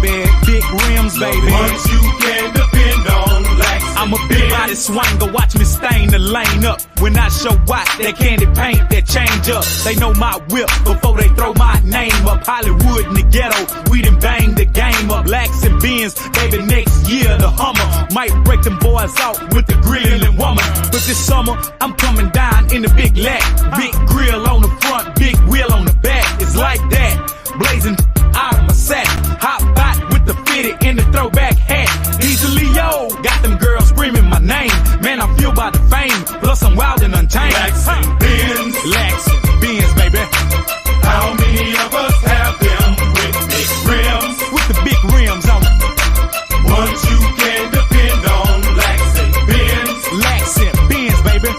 baby. Big rims, baby. Once you can depend on Lax. I'm a big body swanger, watch me stain the lane up. When I show white, that candy paint, that change up. They know my whip before they throw my name up. Hollywood in the ghetto, we done bang the game up. Lax and Benz, baby, next year the Hummer might break them boys out with the grilling woman. But this summer, I'm coming down in the big Lack. Big grill on the front, big wheel on the back. It's like that, blazing out of my sack. Hot bot with the fitted and the throwback hat. Easily, yo, got them girls screaming my name. Man, I'm fueled by the fame, plus I'm wild and untamed. Lax and Benz. Lax and Benz, baby. How many of us have them with big rims? With the big rims on them. Once you can depend on Lax and Benz. Lax and Benz, baby.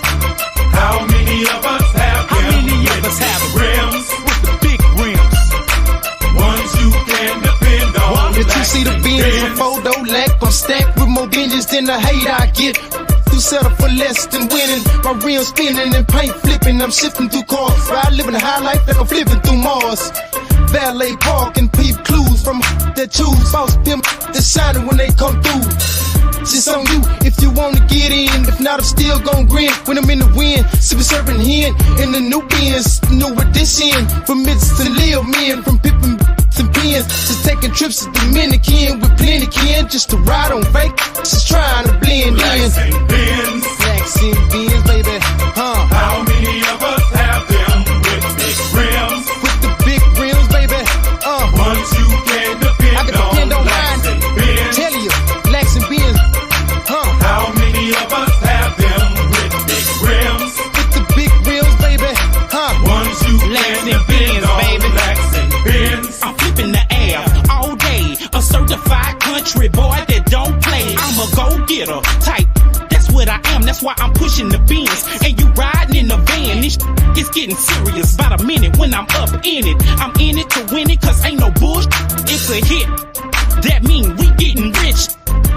How many of us have them? How many of with us have big rims? With the big rims. Once you can depend on Did you Lax see the and Benz Benz? from Photo Lack? I'm stacked with more vengeance than the hate I get. To settle for less than winning. My rims spinning and paint flipping. I'm shifting through cars. Ride living a high life like I'm flipping through Mars. Valet park and peep clues from that choose. Boss pimp that's shining when they come through. Just on you if you wanna get in. If not, I'm still gon' grin when I'm in the wind. Sipping serving hen in the new Benz, new edition. From midst to live men, from pippin' and pins, just taking trips to Dominican with plenty kin, just to ride on fake. Just trying to blend in. Lax and Benz. Lax and Benz, baby. How many of us have them with big rims? With the big rims, baby. Once you can depend, I can depend on Lax mine. and Benz. Tell you, Lax and Benz. How many of us have them with big rims? With the big rims, baby. Once you Lax can and depend Benz, on baby. Lax and Benz. I'm flipping the air all day. A certified country boy that don't play. I'm a go-getter type. That's what I am. That's why I'm pushing the Benz. And you riding in the van. This is getting serious. About a minute when I'm up in it. I'm in it to win it, cause ain't no bullshit. It's a hit. That mean we getting rich.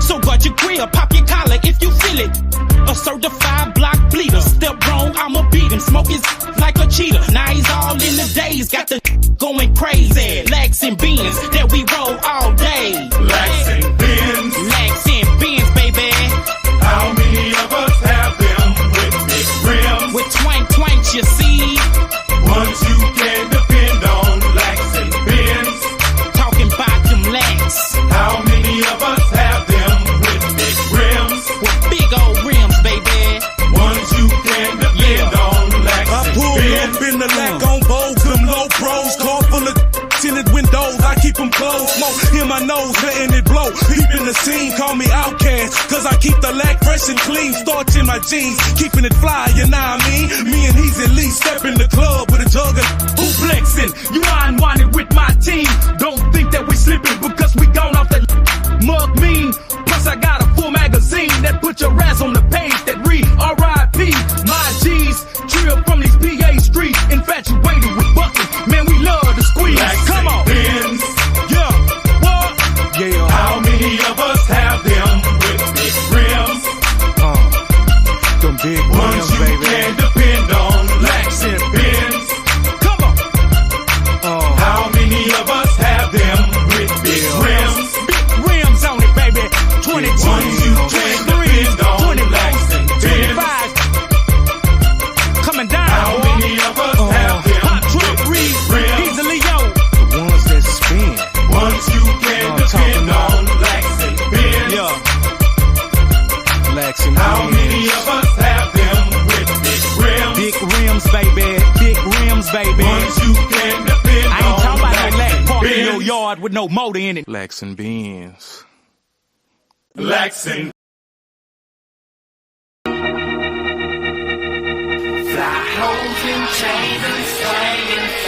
So guard your grill, pop your collar if you feel it. A certified block bleeder. Step wrong, I'ma beat him. Smoke his like a cheetah. Now he's all in the days. Got the going crazy. Lax and Benz that we roll all day. Lax and Benz. Lax and Benz, baby. How many of us have them with big rims? With twank, you see. Once you can depend on Lax and Benz. Talking about them Lax. How many of us have them with big rims? With big old rims, baby. Once you can depend on Lax I and pull Benz. up in the Lack on Vogue, them low pros, car full of tinted windows, I keep them closed, smoke in my nose, letting it blow, peep in the scene, call me outcast, cause I keep the Lack fresh and clean, starch in my jeans, keeping it fly, you know what I mean, me and he's at least step in the club with a jug of Who flexing? You unwinded with my team. Don't think that we slipping because we gone off that mug mean. Plus I got a full magazine that put your ass on the page that read R.I.P. My G's, drill from these PA streets, infatuated with buckets. Man, we love to squeeze. Lax Come and on. Benz. Yeah. What? Yeah. How many of us have them with big rims? Them big Once rims, you baby. can depend on Lax and Benz. Come on. How many of us have them with big rims? Big rims on it, baby. 22, Once you can 23, depend on 24, Lax and Benz. 25. Coming down. How many of us have them Hot truck with read. big rims? Easily, yo. the ones that spin. Once you can I'm depend talking about. on Lax and Benz. Yeah. Lax and How Benz. many of us have them with big rims? Big rims, baby. Big rims, baby. Once you can depend I ain't talking on about no Lax lack and park in your Benz. yard with no motor in it. Lax and Benz. Lax and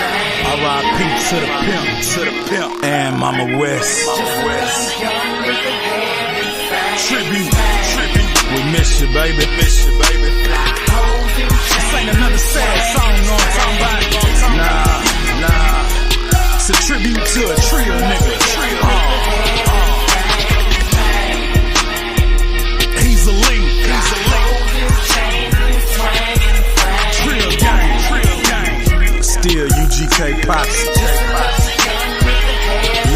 R.I.P. to the pimp, and Mama West. Tribute. We miss you, baby. This ain't another sad song, you know what I'm talking about? Nah. It's a tribute to a trio nigga. He's a link. Trio gang. Still UGK Pops.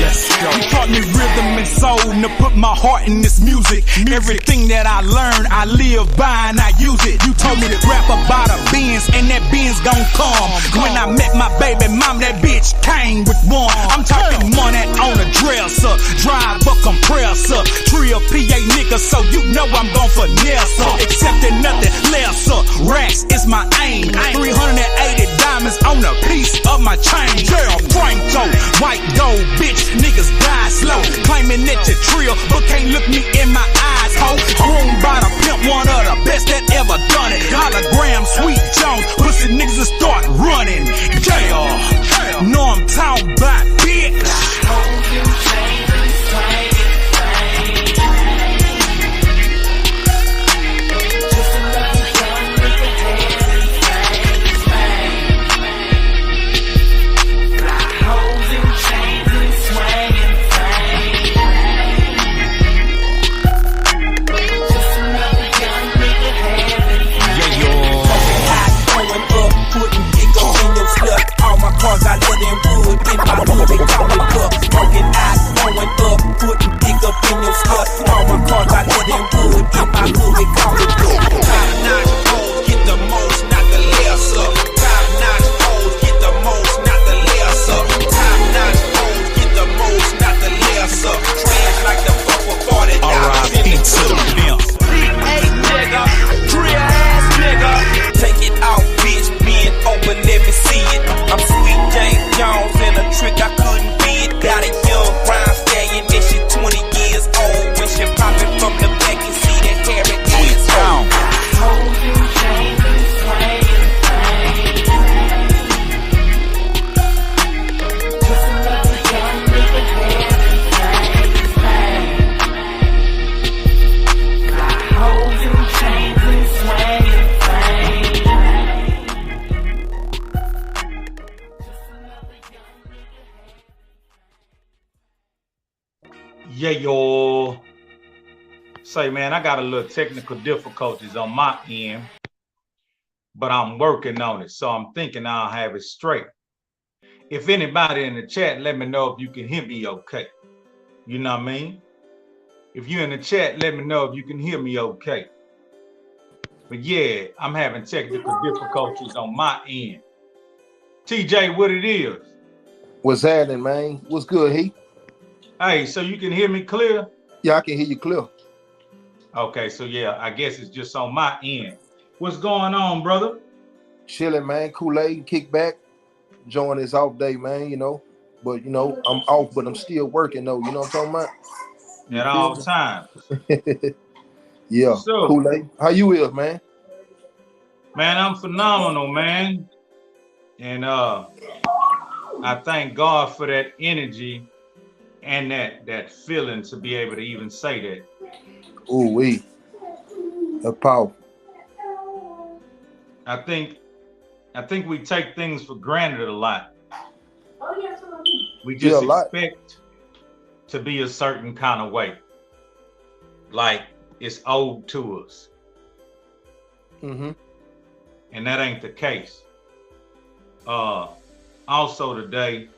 Let's go. He taught me rhythm soul and to put my heart in this music. Everything that I learn, I live by and I use it. You told me to rap about a Benz and that Benz gon' come. When I met my baby mom, that bitch came with one. I'm talking money on a dresser, drive a compressor, trill PA nigga, so you know I'm gon' finesse her. Accepting nothing lesser, racks is my aim. 380 diamonds on a piece of my chain. Girl, Franco, white gold, bitch, niggas die slow. Claiming that you trill, but can't look me in my eyes, ho. Groomed by the pimp, one of the best that ever done it. Hologram, Sweet Jones, pussy niggas will start running. Yeah, know I'm talking about, bitch. Cause I live in wood, in my hood, they call me Buck. Smoking eyes going up, putting dick up in your slut. All my cars I live in wood, in my hood, they call me Buck. Top-notch hoes get the most, not the lesser. Top-notch hoes get the most, not the lesser. Top-notch hoes get the most, not the lesser. Trash like the fuck for $40. R.I.P. to the pimp. Hey nigga, real ass nigga. Take it out, bitch, being open, let me see it. I'm Sweet James Jones and a trick I couldn't beat. Got a young brown stallion, this shit 20 years old. When she poppin' from the back, you see that hair and ass on. Holding chains and swaying just another young nigga having things. Holding chains and swaying. Yeah, yo. Say, man, I got a little technical difficulties on my end, but I'm working on it, so I'm thinking I'll have it straight. If anybody in the chat, let me know if you can hear me okay. You know what I mean? If you're in the chat, let me know if you can hear me okay. But yeah, I'm having technical difficulties on my end. TJ, what it is? What's happening, man? What's good, Heath? Hey, so you can hear me clear? Yeah, I can hear you clear. Okay, so yeah, I guess it's just on my end. What's going on, brother? Chilling, man. Kool-Aid, kick back, enjoying this off day, man, you know. But, you know, I'm off, but I'm still working, though. You know what I'm talking about? At all times. Yeah, so, Kool-Aid. How you is, man? Man, I'm phenomenal, man. And I thank God for that energy and that feeling to be able to even say that. Ooh, wee. That's powerful. I think we take things for granted a lot. We just expect to be a certain kind of way. Like it's owed to us. Mm-hmm. And that ain't the case. Also today,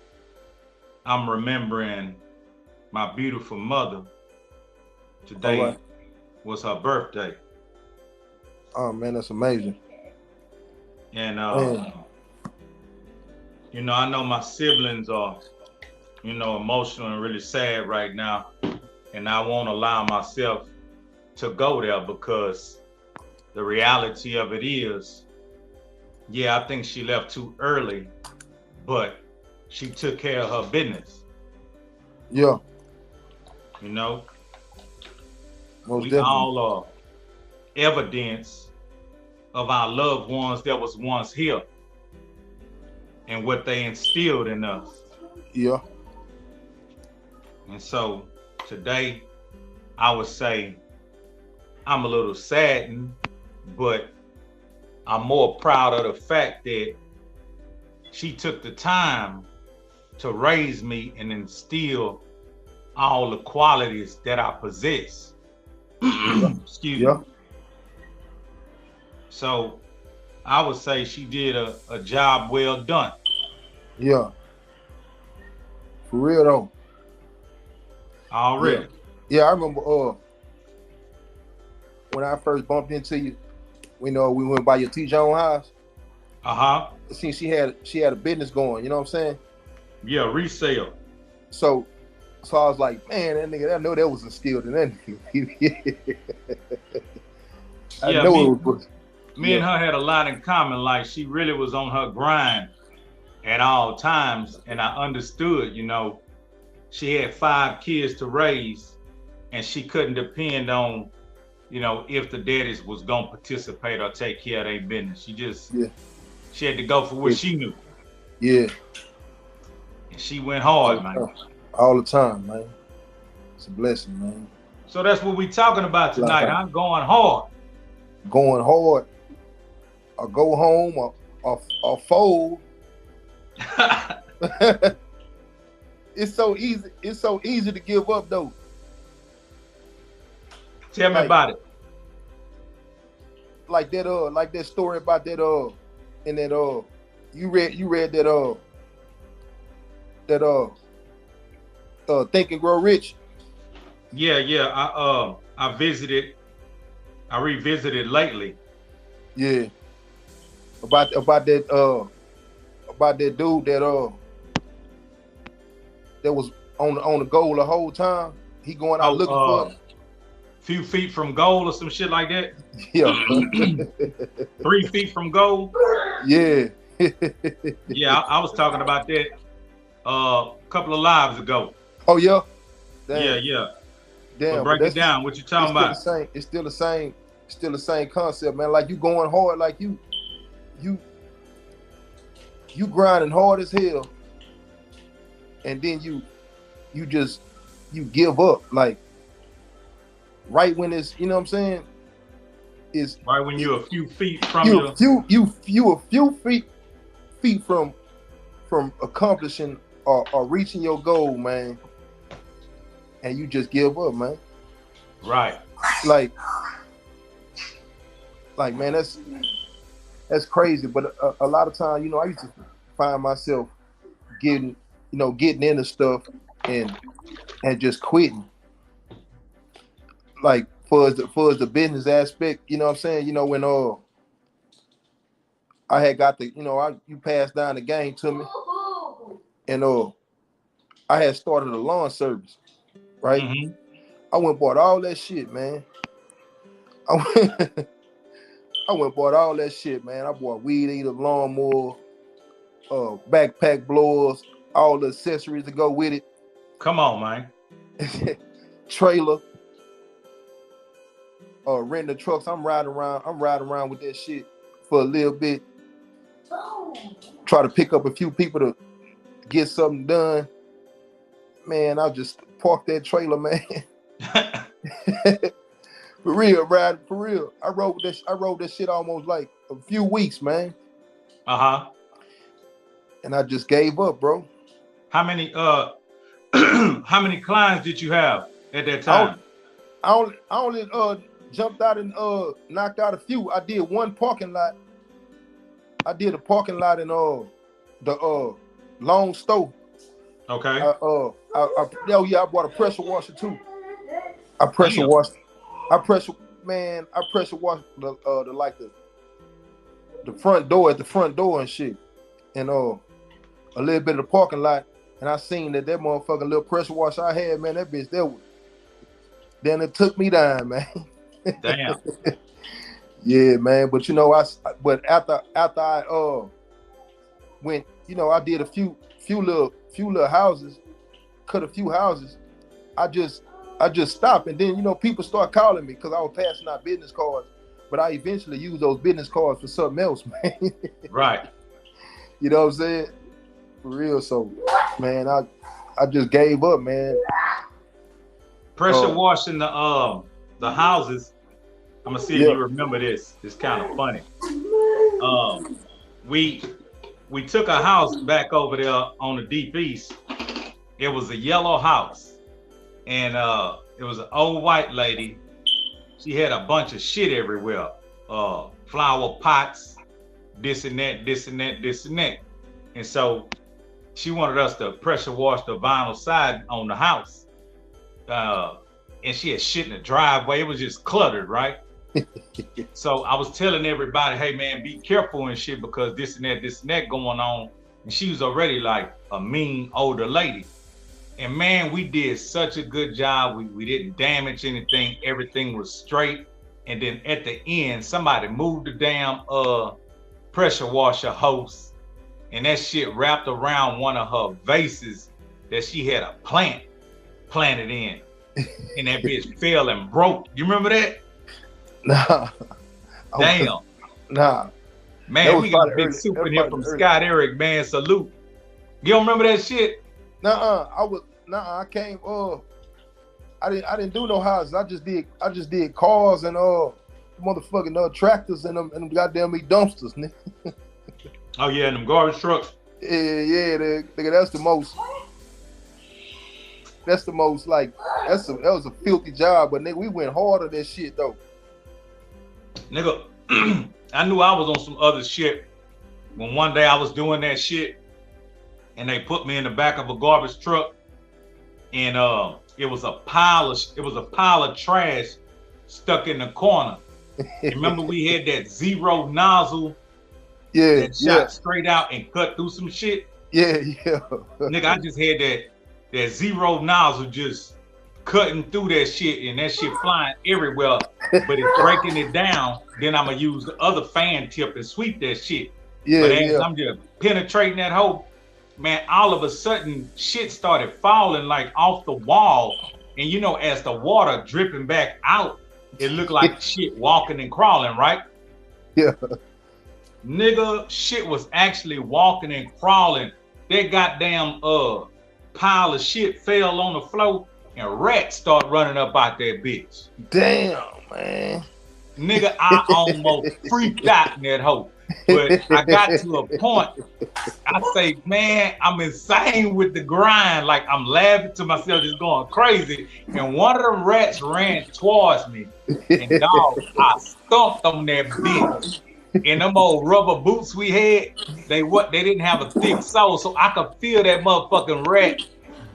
I'm remembering my beautiful mother. Today was her birthday. Oh man, that's amazing. And you know, I know my siblings are, you know, emotional and really sad right now. And I won't allow myself to go there because the reality of it is, yeah, I think she left too early, but she took care of her business. Yeah. You know, most we definitely. all are evidence of our loved ones that was once here and what they instilled in us. Yeah. And so today, I would say I'm a little saddened, but I'm more proud of the fact that she took the time to raise me and instill all the qualities that I possess. Excuse me. So I would say she did a job well done. Yeah. For real though. Already. Yeah, I remember when I first bumped into you, we went by your T Jones house. Uh-huh. See, she had a business going, you know what I'm saying? Yeah, resale. So I was like, man, that nigga, I know that was instilled in that nigga. I Yeah, know it was. Me and her had a lot in common. Like, she really was on her grind at all times. And I understood, she had 5 kids to raise and she couldn't depend on, if the daddies was going to participate or take care of their business. She had to go for what she knew. Yeah. And she went hard, man. All the time, man. It's a blessing, man. So that's what we talking about tonight. I'm going hard. Going hard. Or go home or fold. It's so easy. It's so easy to give up, though. Tell me about it. Like that story about that in that you read that Think and Grow Rich. Yeah. I revisited lately. Yeah. About that dude that was on the goal the whole time. He going out looking for it. Few feet from goal or some shit like that. Yeah. 3 feet from goal. Yeah. Yeah, I was talking about that a couple of lives ago. Oh yeah. Damn. Yeah. Damn. Break it down. What you talking about? It's still the same concept, man. Like you going hard, like you grinding hard as hell, and then you give up, like right when it's, you know what I'm saying? Is right when you're a few feet from you a few feet from accomplishing or reaching your goal, man, and you just give up, man. Right. Like man, that's crazy. But a lot of times, I used to find myself getting into stuff and just quitting. Like for as the business aspect, you know what I'm saying? When I had got you passed down the game to me, and I had started a lawn service, right? Mm-hmm. I went and bought all that shit, man. I went and bought all that shit, man. I bought weed eater, lawnmower, backpack blowers, all the accessories to go with it. Come on, man. Trailer, renting the trucks. I'm riding around with that shit for a little bit. Try to pick up a few people to get something done. Man, I'll just park that trailer, man. For real. I rode that shit almost like a few weeks, man. Uh-huh. And I just gave up, bro. How many clients did you have at that time? I only jumped out and knocked out a few. I did one parking lot. I did a parking lot in the Long Stove. Okay. I bought a pressure washer too. I pressure washed the front door at the front door and shit, and a little bit of the parking lot. And I seen that motherfucking little pressure washer I had, man, that bitch there. Then it took me down, man. Damn. Yeah, man. But but after I went, I did a few little houses, cut a few houses. I just stopped, and then people start calling me because I was passing out business cards, but I eventually used those business cards for something else, man. Right. You know what I'm saying? For real. So, man, I just gave up, man. Pressure washing the houses. I'm gonna see if you remember this. It's kind of funny. We took a house back over there on the Deep East. It was a yellow house, and it was an old white lady. She had a bunch of shit everywhere. Flower pots, this and that. And so she wanted us to pressure wash the vinyl siding on the house. and she had shit in the driveway. It was just cluttered, right? So I was telling everybody, hey man, be careful and shit because this and that going on. And she was already like a mean older lady. And man, we did such a good job. We didn't damage anything. Everything was straight. And then at the end, somebody moved the damn pressure washer hose, and that shit wrapped around one of her vases that she had a plant planted in. And that bitch fell and broke. You remember that? Nah. Damn. Nah. Man, we got a big super here from Scott Eric, man. Salute. You don't remember that shit? I came I didn't do no houses. I just did cars and motherfucking tractors and them goddamn dumpsters, nigga. Oh yeah, and them garbage trucks. Yeah, nigga, that's the most like that was a filthy job, but nigga, we went hard on that shit though. Nigga, I knew I was on some other shit when one day I was doing that shit and they put me in the back of a garbage truck and it was a pile of trash stuck in the corner. Remember we had that zero nozzle that shot straight out and cut through some shit? Yeah. Nigga, I just had that zero nozzle just cutting through that shit and that shit flying everywhere, but it's breaking it down. Then I'm gonna use the other fan tip and sweep that shit. But as I'm just penetrating that hole, man, all of a sudden shit started falling like off the wall. And you know, as the water dripping back out, it looked like shit walking and crawling, right? Yeah. Nigga, shit was actually walking and crawling. That goddamn pile of shit fell on the floor and rats start running up out that bitch. Damn, man. Nigga, I almost freaked out in that hole. But I got to a point, I say, man, I'm insane with the grind. Like I'm laughing to myself, just going crazy. And one of them rats ran towards me. And dog, I stomped on that bitch. And them old rubber boots we had, they didn't have a thick sole, so I could feel that motherfucking rat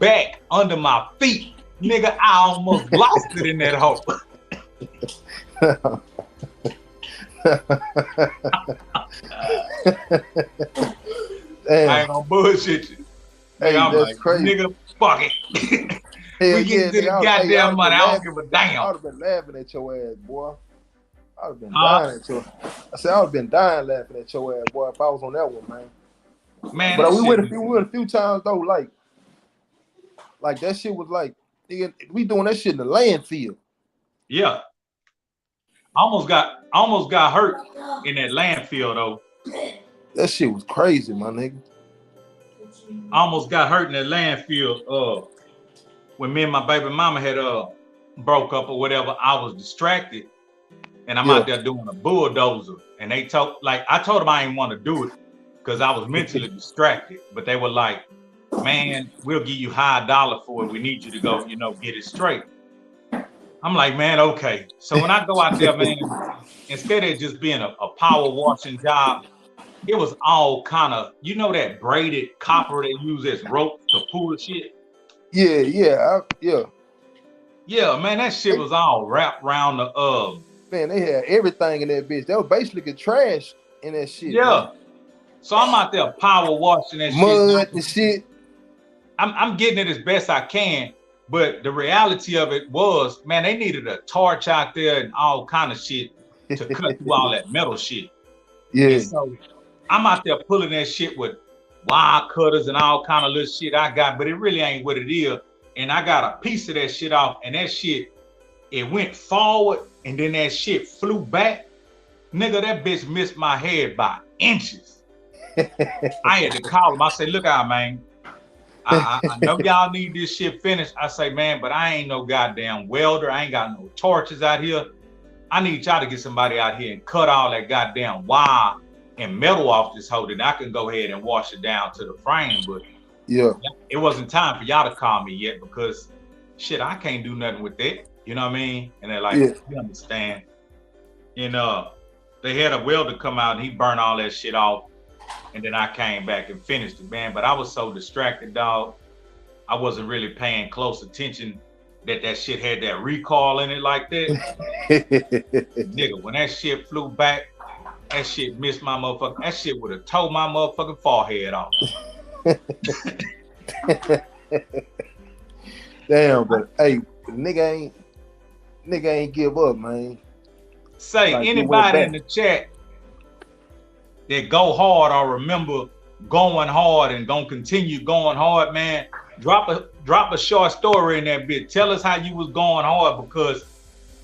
back under my feet. Nigga, I almost lost it in that hole. I ain't gonna bullshit you. Hey, I'm that's like, crazy. nigga, fuck it. We get to the nigga, goddamn money. I don't give a damn. I would have been laughing at your ass, boy. I would have been dying at your. I said I would have been dying laughing at your ass, boy, if I was on that one, man. Man, but we went a few times though, like that shit was like, nigga, we doing that shit in the landfill. Yeah. Almost got hurt in that landfill though. That shit was crazy, my nigga. Almost got hurt in that landfill. When me and my baby mama had broke up or whatever, I was distracted. And I'm out there doing a bulldozer. And I told them I didn't want to do it because I was mentally distracted. But they were like, man, we'll give you high dollar for it. We need you to go, get it straight. I'm like, man, okay. So when I go out there, man, instead of just being a power washing job, it was all kind of, that braided copper they use as rope to pull shit? Yeah. Yeah, man, that shit was all wrapped around the Man, they had everything in that bitch. That was basically trash in that shit. Yeah. Man. So I'm out there power washing that mud and shit. I'm getting it as best I can, but the reality of it was, man, they needed a torch out there and all kind of shit to cut through all that metal shit. Yeah. And so I'm out there pulling that shit with wire cutters and all kind of little shit I got, but it really ain't what it is. And I got a piece of that shit off, and that shit, it went forward, and then that shit flew back. Nigga, that bitch missed my head by inches. I had to call him. I said, look out, man. I know y'all need this shit finished. I say, man, but I ain't no goddamn welder. I ain't got no torches out here. I need y'all to get somebody out here and cut all that goddamn wire and metal off this hole, and I can go ahead and wash it down to the frame. But yeah, it wasn't time for y'all to call me yet because shit, I can't do nothing with that. You know what I mean? And they're like, you understand. And they had a welder come out and he burned all that shit off. And then I came back and finished it, man. But I was so distracted, dog. I wasn't really paying close attention that shit had that recoil in it like that. Nigga, when that shit flew back, that shit missed my motherfucker. That shit would have tore my motherfucking forehead off. Damn, but hey, nigga ain't give up, man. Say, like, anybody in the chat that go hard or remember going hard and gonna continue going hard, man, drop a short story in that bit. Tell us how you was going hard, because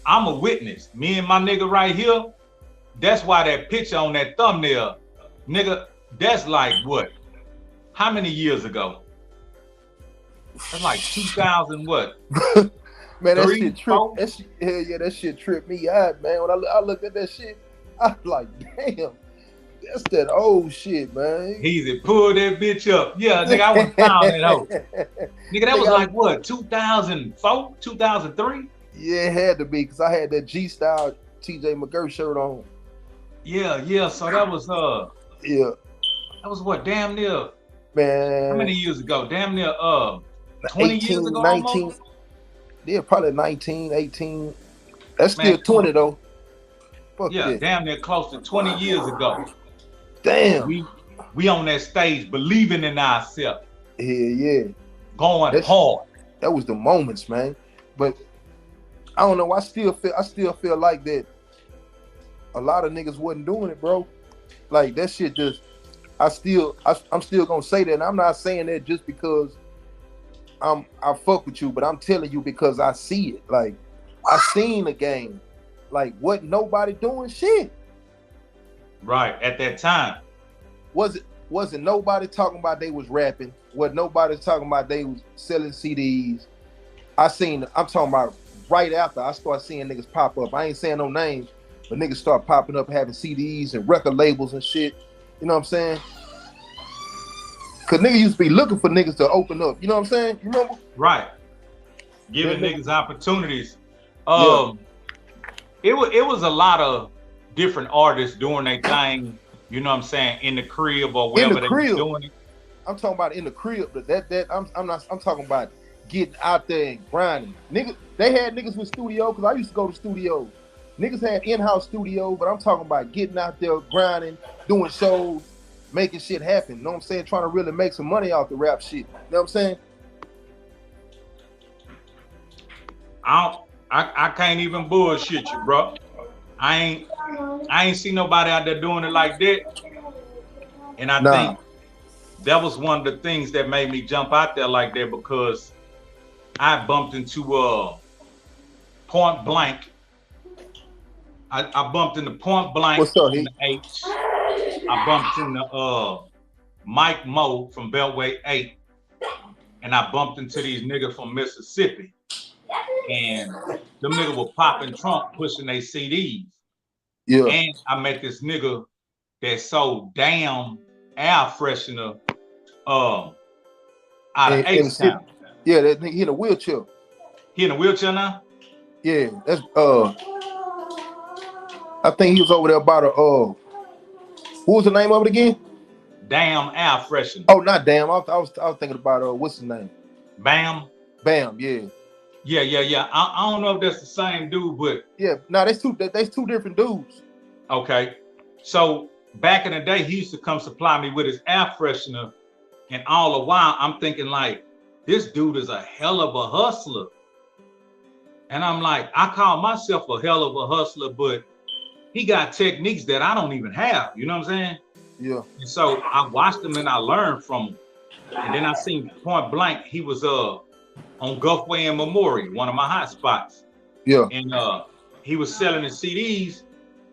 I'm a witness. Me and my nigga right here, that's why that picture on that thumbnail, nigga, that's like what? How many years ago? That's like 2000 what? Man, that shit tripped. That shit tripped me out, man. When I looked at that shit, I was like, damn, that's that old shit, man. Easy, pull that bitch up. Yeah, nigga, I was found that hoe. Nigga, that was like what, 2004, 2003? Yeah, it had to be, because I had that G-style TJ McGurk shirt on. Yeah. So that was yeah. That was what, damn near, man. How many years ago? Damn near 20 18, years ago. 19. Almost? Yeah, probably 19, 18. That's still 20 though. Fuck yeah, that. Damn near close to 20 years ago. Damn. We on that stage believing in ourselves. Yeah. Going hard. That was the moments, man. But I don't know. I still feel like that a lot of niggas wasn't doing it, bro. Like that shit just, I'm still gonna say that, and I'm not saying that just because I fuck with you, but I'm telling you because I see it. Like I seen the game. Like what nobody doing shit. Right at that time. Wasn't nobody talking about they was rapping? Wasn't nobody talking about they was selling CDs? I'm talking about right after I start seeing niggas pop up. I ain't saying no names, but niggas start popping up having CDs and record labels and shit. You know what I'm saying? Cause niggas used to be looking for niggas to open up. You know what I'm saying? You remember? Right. Giving niggas opportunities. Yeah. It was a lot of different artists doing their thing. You know what I'm saying? In the crib or wherever they were doing it. I'm talking about in the crib. I'm talking about getting out there and grinding. Niggas, they had niggas with studio, because I used to go to studios. Niggas had in-house studio, but I'm talking about getting out there, grinding, doing shows, making shit happen. You know what I'm saying? Trying to really make some money off the rap shit. You know what I'm saying? I can't even bullshit you, bro. I ain't seen nobody out there doing it like that. And I think that was one of the things that made me jump out there like that, because I bumped into Point Blank. I bumped into Point Blank. What's up, in the H. I bumped into Mike Moe from Beltway 8. And I bumped into these niggas from Mississippi. And them niggas were popping trunk, pushing their CDs. Yeah. And I met this nigga that sold damn air freshener out of H-Town. Yeah, that nigga, he in a wheelchair. He in a wheelchair now? Yeah, that's I think he was over there about what was the name of it again? Damn air freshener. Oh, not damn. I was thinking about what's his name? Bam. Yeah. Yeah. I don't know if that's the same dude, but yeah, no, that's two different dudes. Okay. So back in the day, he used to come supply me with his air freshener, and all the while I'm thinking like, this dude is a hell of a hustler. And I'm like, I call myself a hell of a hustler, but he got techniques that I don't even have. You know what I'm saying? Yeah. And so I watched him and I learned from him. And then I seen Point Blank. He was on Gulfway and Memorial, one of my hot spots. Yeah. And he was selling the CDs,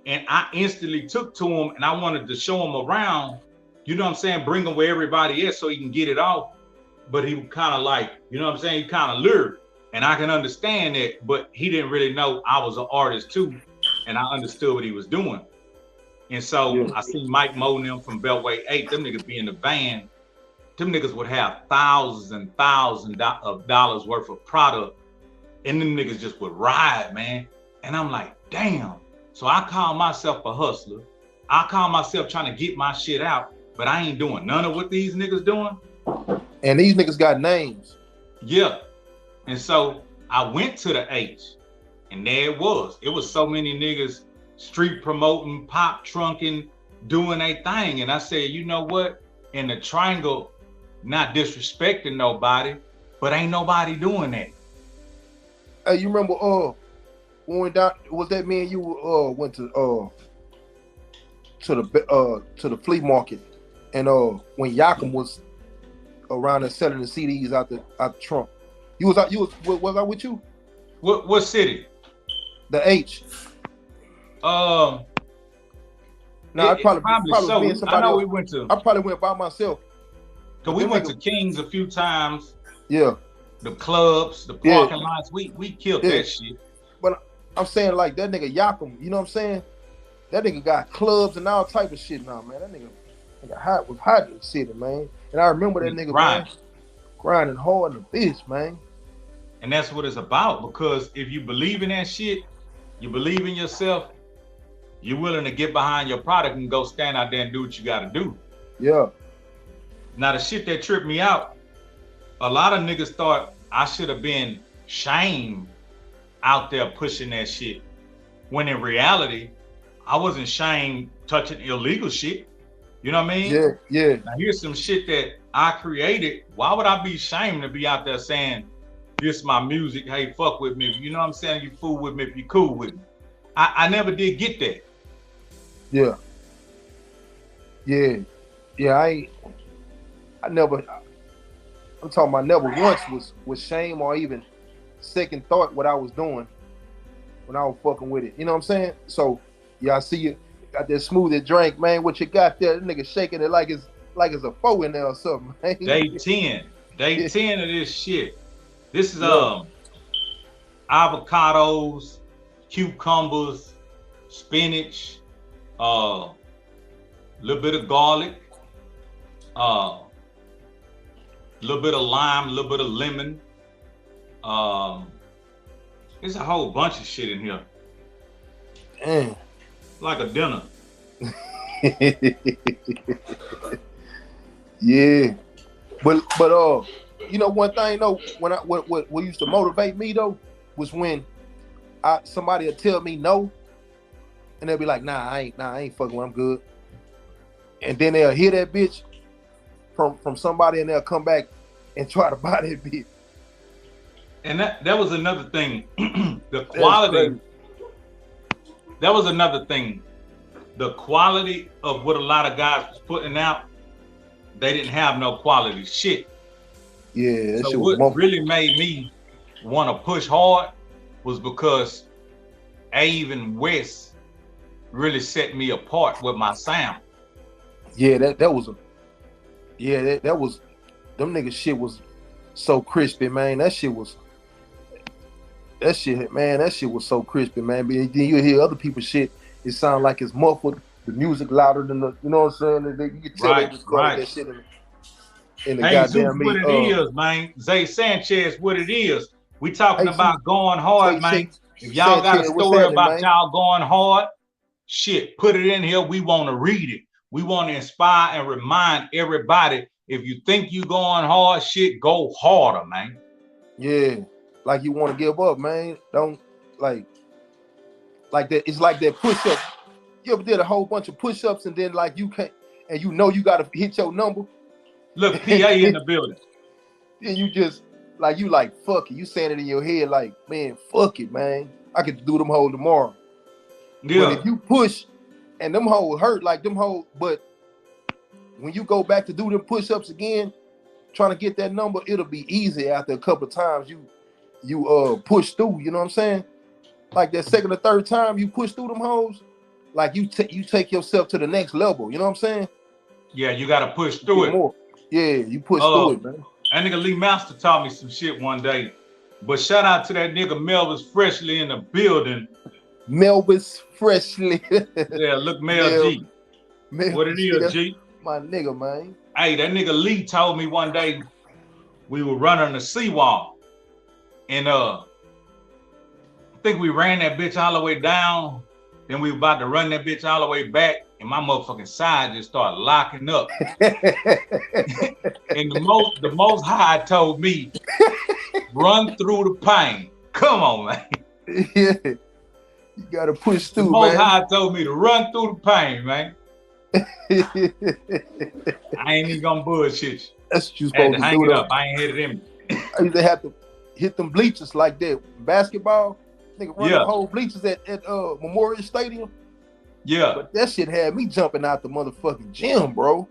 and I instantly took to him and I wanted to show him around. You know what I'm saying? Bring him where everybody is so he can get it off. But he was kind of like, you know what I'm saying? He kind of lured. And I can understand that, but he didn't really know I was an artist too. And I understood what he was doing. And so I seen Mike Moe and them from Beltway 8, them niggas be in the van. Them niggas would have thousands and thousands of dollars worth of product. And them niggas just would ride, man. And I'm like, damn. So I call myself a hustler. I call myself trying to get my shit out, but I ain't doing none of what these niggas doing. And these niggas got names. Yeah. And so I went to the H, and there it was. It was so many niggas street promoting, pop trunking, doing their thing. And I said, you know what? In the Triangle, not disrespecting nobody, but ain't nobody doing that. Hey, you remember when we down, was that me and you went to the flea market, and when Yakum was around there selling the CDs out the trunk. Was I with you? What city? The H. No, I probably so. being somebody I know else. we went to. I probably went by myself. Cause we went to King's a few times. Yeah. The clubs, the parking lots. We killed that shit. But I'm saying like that nigga Yakum, you know what I'm saying? That nigga got clubs and all type of shit now, man. That nigga was hot in the city, man. And I remember that nigga grinding hard in the bitch, man. And that's what it's about, because if you believe in that shit, you believe in yourself, you're willing to get behind your product and go stand out there and do what you gotta do. Yeah. Now the shit that tripped me out, a lot of niggas thought I should have been shamed out there pushing that shit. When in reality, I wasn't shamed touching illegal shit. You know what I mean? Yeah, yeah. Now here's some shit that I created. Why would I be ashamed to be out there saying, this my music, hey, fuck with me. You know what I'm saying? You fool with me if you cool with me. I never did get that. Yeah. Yeah. Yeah, I'm talking about never once was shame or even second thought what I was doing when I was fucking with it. You know what I'm saying? So yeah, I see you got that smoothie drink, man. What you got there? That nigga shaking it like it's a foe in there or something, man. Day 10 of this shit. This is avocados, cucumbers, spinach, little bit of garlic, little bit of lime, a little bit of lemon. There's a whole bunch of shit in here. Damn. Like a dinner. Yeah. But you know one thing though, what used to motivate me though was when somebody would tell me no, and they'll be like, nah, I ain't fucking with, I'm good. And then they'll hear that bitch from somebody, and they'll come back and try to buy that bitch. And that was another thing. The quality. That was another thing. The quality of what a lot of guys was putting out, they didn't have no quality shit. Yeah. That so shit what really made me want to push hard was because Ave and West really set me apart with my sound. Yeah, that was them niggas shit was so crispy, man. That shit was so crispy, man. But then you hear other people's shit, it sound like it's muffled, the music louder than the, you know what I'm saying? You can tell they just call that shit in the hey, goddamn what it is, man. Zay Sanchez, what it is. We talking about going hard, man. If y'all got a story about y'all going hard, shit, put it in here. We want to read it. We want to inspire and remind everybody, if you think you going hard, shit, go harder, man. Yeah, like you want to give up, man. Don't like that. It's like that push-up. You ever did a whole bunch of push-ups and then like you can't, and you know you got to hit your number? Look, PA in the building. Then you just like fuck it. You saying it in your head like, man, fuck it, man. I could do them hoes tomorrow. Yeah. But if you push and them hoes hurt like them hoes, but when you go back to do them push-ups again, trying to get that number, it'll be easy after a couple of times you push through, you know what I'm saying? Like that second or third time you push through them hoes, like you take yourself to the next level, you know what I'm saying? Yeah, you gotta push through it. More. Yeah, you push through it, man. That nigga Lee Master taught me some shit one day. But shout out to that nigga Melvis Freshly in the building. Melvis Freshly. Yeah, look, Mel G. What it is, G? My nigga, man. Hey, that nigga Lee told me one day we were running the seawall. And I think we ran that bitch all the way down. Then we were about to run that bitch all the way back. And my motherfucking side just started locking up. And the most high told me, run through the pain. Come on, man. Yeah. You gotta push through, the Most man. High told me to run through the pain, man. I ain't even gonna bullshit you. That's what you I had supposed to to hang do, it though. up. I ain't hit it in me. I used to have to hit them bleachers like that. Basketball, nigga run them whole bleachers at Memorial Stadium. Yeah. But that shit had me jumping out the motherfucking gym, bro.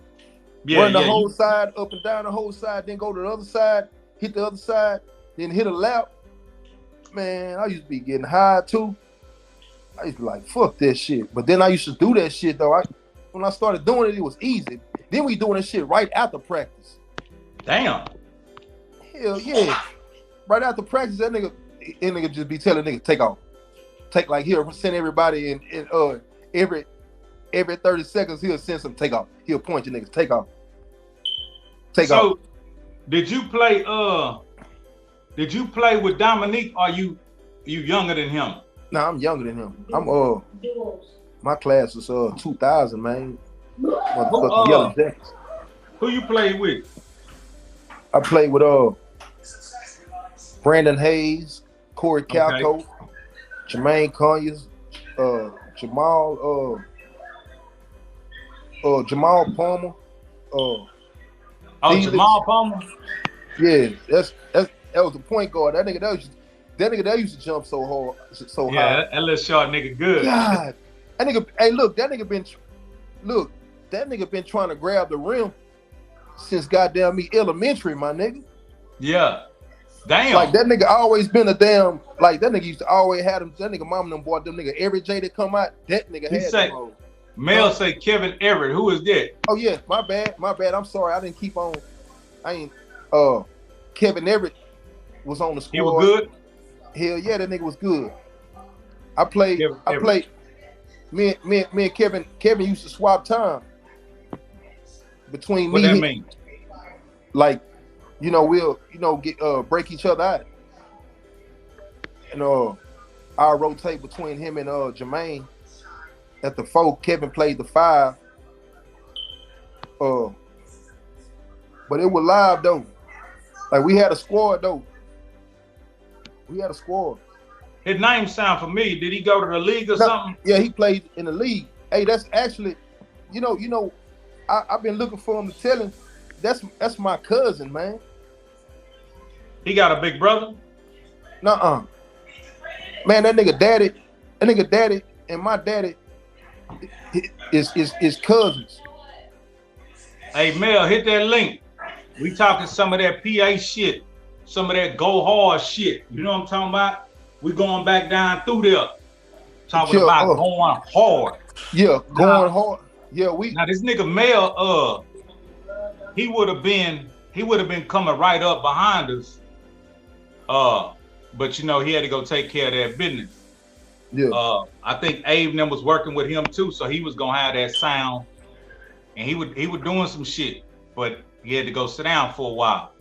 Yeah, run the whole side, up and down the whole side, then go to the other side, hit the other side, then hit a lap. Man, I used to be getting high too. I used to be like, fuck that shit. But then I used to do that shit though. When I started doing it, it was easy. Then we doing that shit right after practice. Damn. Hell yeah. Right after practice, that nigga just be telling nigga, take off. Take like here, send everybody in every 30 seconds, he'll send some take off. He'll point you niggas, take off. Take off. So did you play with Dominique, or you younger than him? Nah, I'm younger than him. I'm my class is 2000, man. Motherfucking Yellow Jackets. Who you played with? I played with Brandon Hayes, Corey Calco, Jermaine Conyers, Jamal Palmer. Jamal Palmer? Yeah, that was the point guard. That nigga that used to jump so hard, so high. Yeah, that little short nigga good. God, that nigga. Hey, look, that nigga been trying to grab the rim since goddamn me elementary, my nigga. Yeah. Damn. Like that nigga always been a damn, like that nigga used to always have them. That nigga mom and them boy, them nigga every J that come out, that nigga had them. Mel say Kevin Everett. Who is that? Oh yeah, my bad. I'm sorry. I didn't keep on. Kevin Everett was on the squad. He was good? Hell yeah, that nigga was good. I played. Me and Kevin used to swap time between me. What that mean? Like, we'll get break each other out. And I'll rotate between him and Jermaine. At the 4, Kevin played the 5. But it was live though. Like we had a squad though. His name sound familiar. Did he go to the league or something? Yeah, he played in the league. Hey, that's actually, I've been looking for him to tell him. That's my cousin, man. He got a big brother? Nuh-uh. Man, that nigga daddy and my daddy is cousins. Hey Mel, hit that link. We talking some of that PA shit, some of that go hard shit. You know what I'm talking about? We going back down through there. Talking about going hard. Yeah, going hard. Yeah, now this nigga Mel, he would have been coming right up behind us. But he had to go take care of that business. Yeah. I think Abe and them was working with him too, so he was gonna have that sound, and he was doing some shit, but he had to go sit down for a while.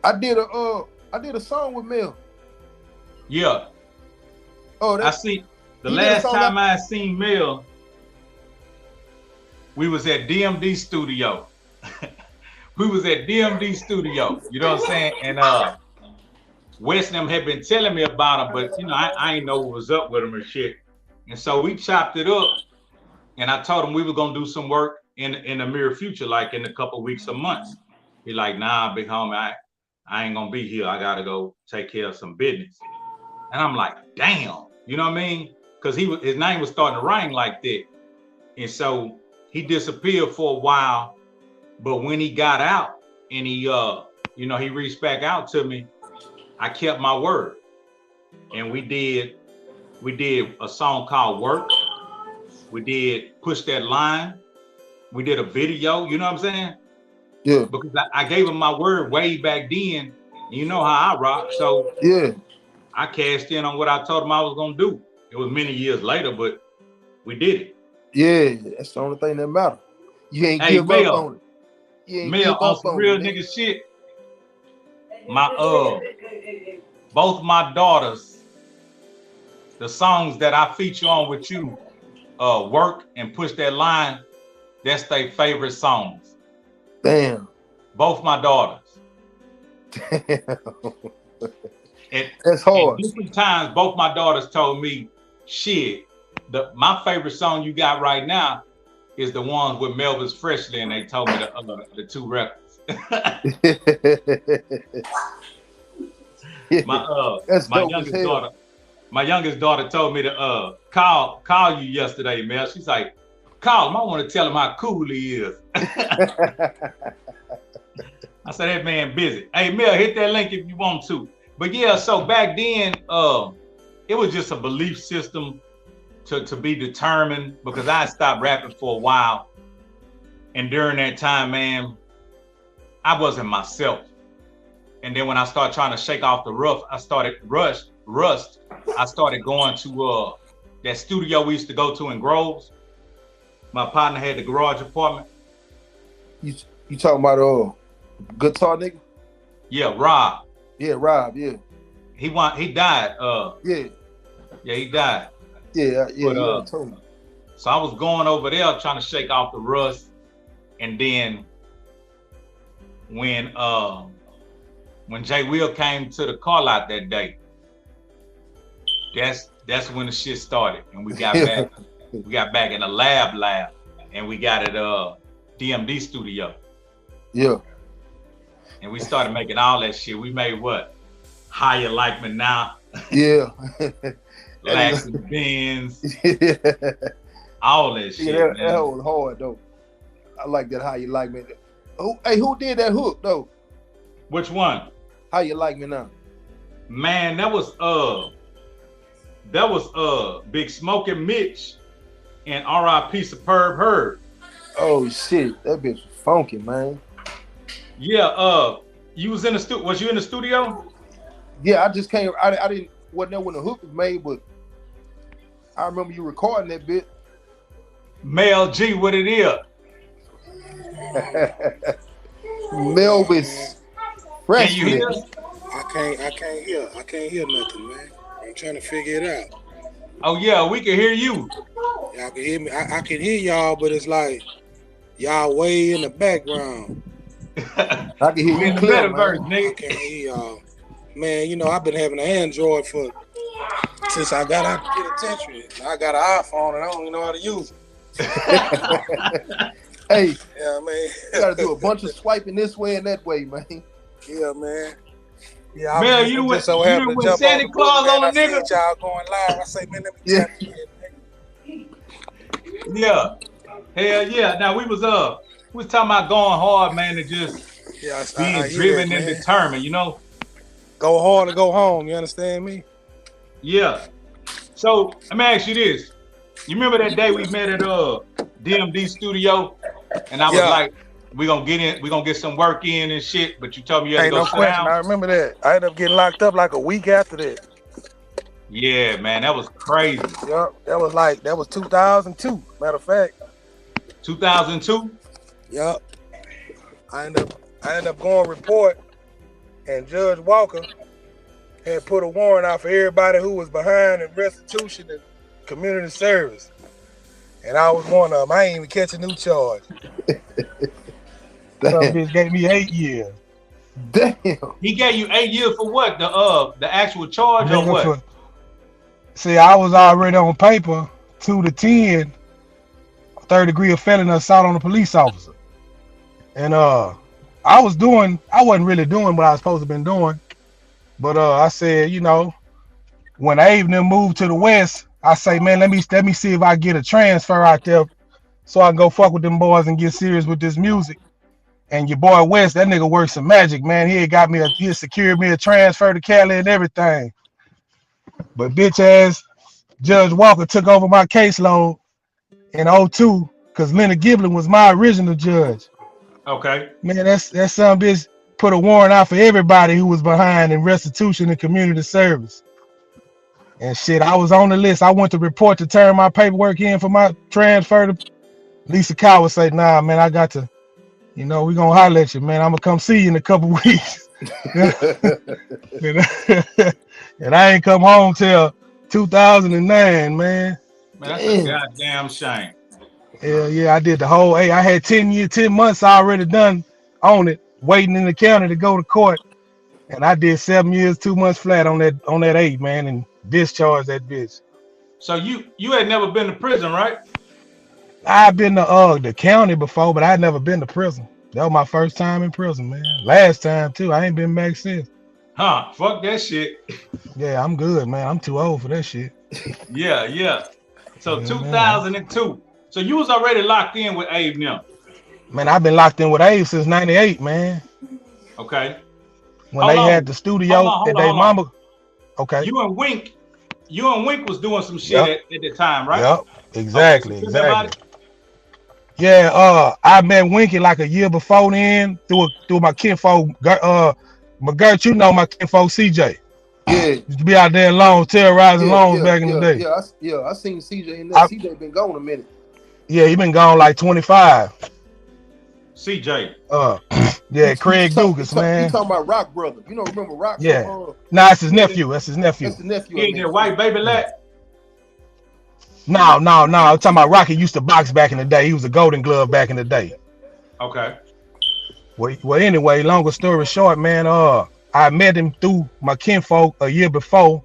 I did a song with Mel. Yeah. Oh, I see. The last time I seen Mel, we was at DMD Studio. We was at DMD Studio. You know what I'm saying? And West and them had been telling me about him, but I ain't know what was up with him or shit. And so we chopped it up, and I told him we were gonna do some work in the near future, like in a couple weeks or months. He like, nah, big homie, I ain't gonna be here. I gotta go take care of some business. And I'm like, damn, you know what I mean? Because his name was starting to ring like that. And so he disappeared for a while, but when he got out and he reached back out to me, I kept my word. And we did a song called Work. We did Push That Line. We did a video, you know what I'm saying? Yeah. Because I gave him my word way back then. And you know how I rock. So yeah, I cashed in on what I told him I was gonna do. It was many years later, but we did it. Yeah, that's the only thing that matters. You ain't give up on it. You ain't give up on some real nigga shit. Both my daughters, the songs that I feature on with you, Work and Push That Line, that's their favorite songs. Damn. Both my daughters. Damn. That's hard. At different times, both my daughters told me, shit, my favorite song you got right now is the ones with Melvis Freshly, and they told me the 2 records. My youngest daughter told me to call you yesterday, Mel. She's like, call him. I want to tell him how cool he is. I said, that man busy. Hey, Mel, hit that link if you want to. But yeah, so back then, it was just a belief system to be determined, because I stopped rapping for a while. And during that time, man, I wasn't myself. And then when I started trying to shake off the rust, I started going to that studio we used to go to in Groves. My partner had the garage apartment. You talking about guitar nigga? Yeah, Rob. Yeah, Rob. Yeah. He died. Yeah, he died. Yeah. But, so I was going over there trying to shake off the rust, and then when Jay Will came to the car lot that day, that's when the shit started, and we got back. We got back in the lab, and we got at DMD studio. Yeah. And we started making all that shit. We made what? How You Like Me Now. Yeah. Lax and Benz. Yeah. All that shit. Yeah, that was hard though. I like that. How You Like Me. Who did that hook though? Which one? How You Like Me Now. Man, that was Big Smoke and Mitch and R.I.P. Superb Herb. Oh shit, that bitch was funky, man. Yeah, you was in the studio. Was you in the studio? Yeah, I just came. Wasn't there when the hook was made, but I remember you recording that bit. Mel G, what it is? Melvis. Can you hear? I can't hear nothing, man. I'm trying to figure it out. Oh yeah, we can hear you. Y'all can hear me. I can hear y'all, but it's like y'all way in the background. I can hear you clear, verse, nigga. I can't hear y'all. Man, you know, I've been having an Android since I got out to get attention. I got an iPhone and I don't even know how to use it. Hey, yeah, man. You gotta do a bunch of swiping this way and that way, man. Yeah, man. Yeah, man, you went Santa Claus on a nigga. Y'all going live. I say, man, let me tap in, nigga. Yeah. Hell yeah. Now we was talking about going hard, man, and just being driven and determined, you know? Go hard or go home, you understand me? Yeah. So let me ask you this. You remember that day we met at DMD studio? And I was like, we're gonna get some work in and shit, but you told me you had to go sit down. I remember that. I ended up getting locked up like a week after that. Yeah, man, that was crazy. Yep, that was 2002, matter of fact. 2002? Yep. I ended up going report, and Judge Walker had put a warrant out for everybody who was behind in restitution and community service. And I was one of them. I ain't even catch a new charge. That bitch gave me 8 years. Damn. He gave you 8 years for what? The actual charge or what? See, I was already on paper 2 to 10, third degree of felony assault on a police officer. And I wasn't really doing what I was supposed to have been doing. But I said, you know, when Abe and them moved to the West, I say, man, let me see if I get a transfer out there so I can go fuck with them boys and get serious with this music. And your boy West, that nigga works some magic, man. He had secured me a transfer to Cali and everything. But bitch ass Judge Walker took over my caseload in 2002 because Leonard Giblin was my original judge. Okay. Man, that son bitch put a warrant out for everybody who was behind in restitution and community service. And shit, I was on the list. I went to report to turn my paperwork in for my transfer to Lisa Cow would say, nah, man, I got to, you know, we gonna holler at you, man. I'm gonna come see you in a couple weeks. And I ain't come home till 2009, man. Man, that's a goddamn shame. Hell yeah, I did the whole, I had 10 months already done on it, waiting in the county to go to court. And I did 7 years, 2 months flat on that 8, man, and discharged that bitch. So you had never been to prison, right? I've been to the county before, but I'd never been to prison. That was my first time in prison, man. Last time too. I ain't been back since. Huh? Fuck that shit. Yeah, I'm good, man. I'm too old for that shit. Yeah. So 2002. So you was already locked in with Abe now. Man, I've been locked in with Abe since '98, man. Okay. When they had the studio at their mama. Okay. You and Wink was doing some shit at the time, right? Yep. Exactly. Okay, so exactly. Yeah, I met Winky like a year before then through my kinfolk. McGirt, you know my kinfolk CJ. Yeah. Used to be out there alone, terrorizing loans back in the day. I seen CJ in there. CJ been gone a minute. Yeah, he been gone like 25. CJ. Yeah, Craig Dugas, man. You talking about Rock Brother. You know, remember Rock? Yeah. Nah, that's his nephew. That's his nephew. That's the nephew. He ain't that white baby lad. No. I'm talking about Rocky used to box back in the day. He was a Golden Glove back in the day. Okay. Well, anyway, longer story short, man, I met him through my kinfolk a year before.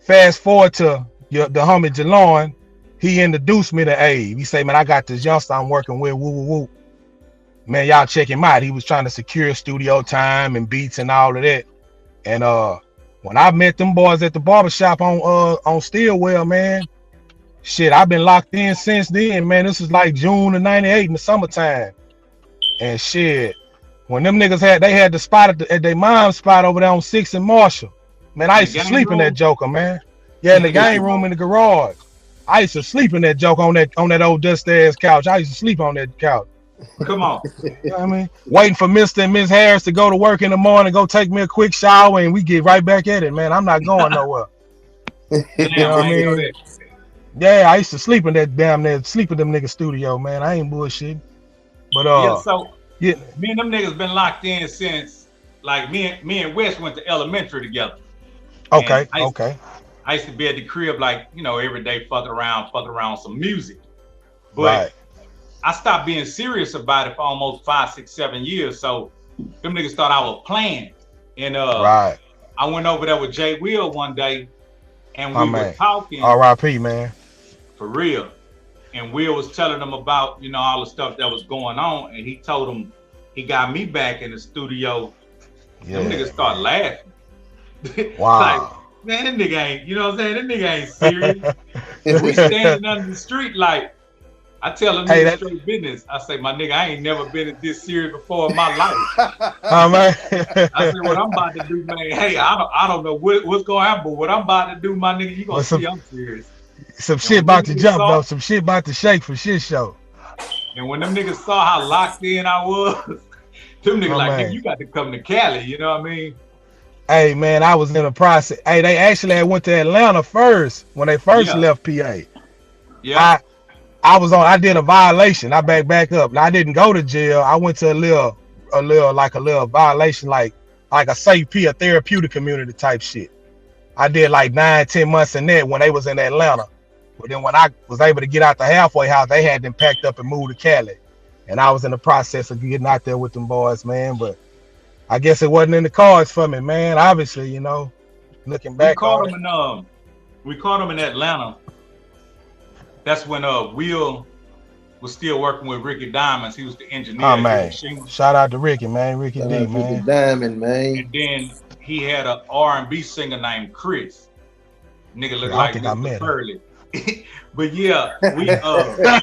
Fast forward to the homie Jalon, he introduced me to Abe. He said, man, I got this youngster I'm working with, woo. Man, y'all check him out. He was trying to secure studio time and beats and all of that. And when I met them boys at the barbershop on Stillwell, man, shit, I've been locked in since then, man. This is like June of '98 in the summertime. And shit, when them niggas had the spot at their mom's spot over there on 6th and Marshall. Man, I used to sleep in that joker, man. Yeah, in the game room in the garage. I used to sleep in that joke on that old dusty ass couch. I used to sleep on that couch. Come on. You know what I mean? Waiting for Mr. and Miss Harris to go to work in the morning, go take me a quick shower, and we get right back at it, man. I'm not going nowhere. You know what I mean? Yeah, I used to sleep in that sleep in them niggas studio, man. I ain't bullshit. But me and them niggas been locked in since like me and Wes went to elementary together. Okay. I used to be at the crib like, you know, every day fucking around some music. But right. I stopped being serious about it for almost 5, 6, 7 years. So them niggas thought I was playing. And right. I went over there with Jay Will one day and we were talking. R.I.P. man. For real. And Will was telling them about, you know, all the stuff that was going on. And he told them he got me back in the studio. Yeah, them niggas started laughing. Wow. Like, man, that nigga ain't, you know what I'm saying? That nigga ain't serious. We standing under the street like, I tell them niggas straight business. I say, my nigga, I ain't never been this serious before in my life. Man. I said, what I'm about to do, man, hey, I don't know what's going to happen, but what I'm about to do, my nigga, you going to see I'm serious. Some shit about to jump, though. Some shit about to shake for shit show. And when them niggas saw how locked in I was, them niggas nigga, you got to come to Cali, you know what I mean? Hey, man, I was in a process. Hey, they actually went to Atlanta first when they first left PA. Yeah. I did a violation. I back up. Now, I didn't go to jail. I went to a little violation, like a CP, a therapeutic community type shit. I did like 9, 10 months in that when they was in Atlanta. But then when I was able to get out the halfway house, they had them packed up and moved to Cali. And I was in the process of getting out there with them boys, man. But I guess it wasn't in the cards for me, man. Obviously, you know, looking back. We caught him in Atlanta. That's when Will was still working with Ricky Diamonds. He was the engineer. Oh man! Shout out to Ricky, man. Ricky D, man. Ricky Diamond, man. And then he had an R&B singer named Chris. Nigga looked like Mr. Pearly. But yeah, we that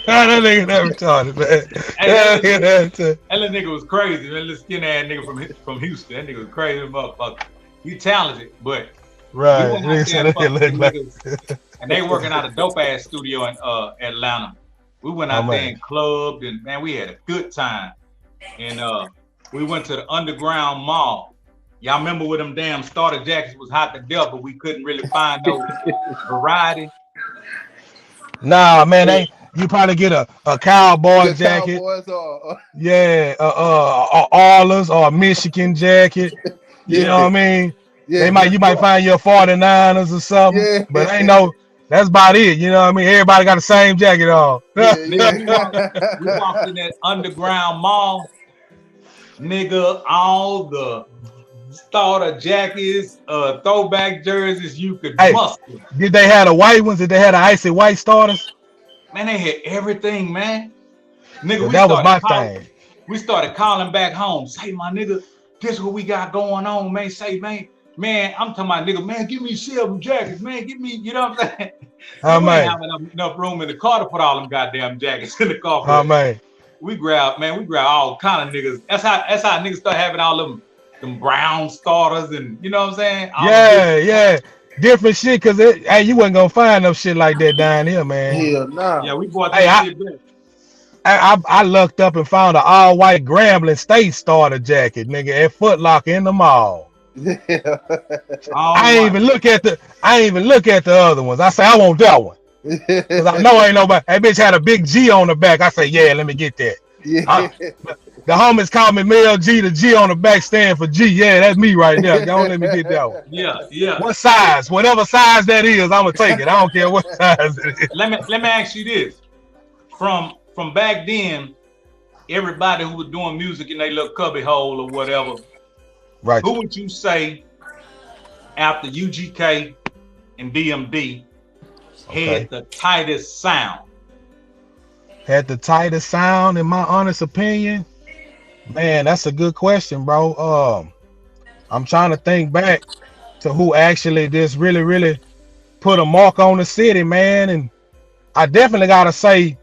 nigga never retarded, man. That nigga was crazy, man. Little skinny ass nigga from Houston. That nigga was crazy motherfucker. He talented, but right. And they working out a dope ass studio in Atlanta. We went out there and clubbed, and man, we had a good time. And we went to the Underground Mall. Y'all remember when them damn starter jackets was hot to death, but we couldn't really find no variety. Nah, man, you probably get a cowboy jacket. Yeah, Arlas or a Michigan jacket. You know what I mean? Yeah, you might find your 49ers or something, but ain't no. That's about it. You know what I mean? Everybody got the same jacket on. We walked in that Underground Mall, nigga. All the starter jackets, throwback jerseys you could muster. Did they have the white ones? Did they have the icy white starters? Man, they had everything, man. Nigga, that was my thing. We started calling back home. Say, my nigga, this what we got going on, man. Say, man, I'm talking about, nigga, man, give me 7 jackets, man. Give me, you know what I'm saying? We ain't having enough room in the car to put all them goddamn jackets in the car. Man. We grab all kind of niggas. That's how niggas start having all them brown starters and, you know what I'm saying? Yeah. Different shit, cause you wasn't gonna find no shit like that down here, man. Hell nah. Yeah, we bought that shit back. I looked up and found an all-white Grambling State starter jacket, nigga, at Foot Locker in the mall. I ain't even look at the other ones. I say I want that one. Cause I know ain't nobody. That bitch had a big G on the back. I say, yeah, let me get that. Yeah. The homies call me Mel G. The G on the back stand for G. Yeah, that's me right there. Don't let me get that one. Yeah. What size? Whatever size that is, I'ma take it. I don't care what size it is. Let me ask you this. From back then, everybody who was doing music in their little cubby hole or whatever, right? Who would you say after UGK and DMD had the tightest sound? Had the tightest sound, in my honest opinion? Man, that's a good question, bro. I'm trying to think back to who actually just really, really put a mark on the city, man. And I definitely gotta say,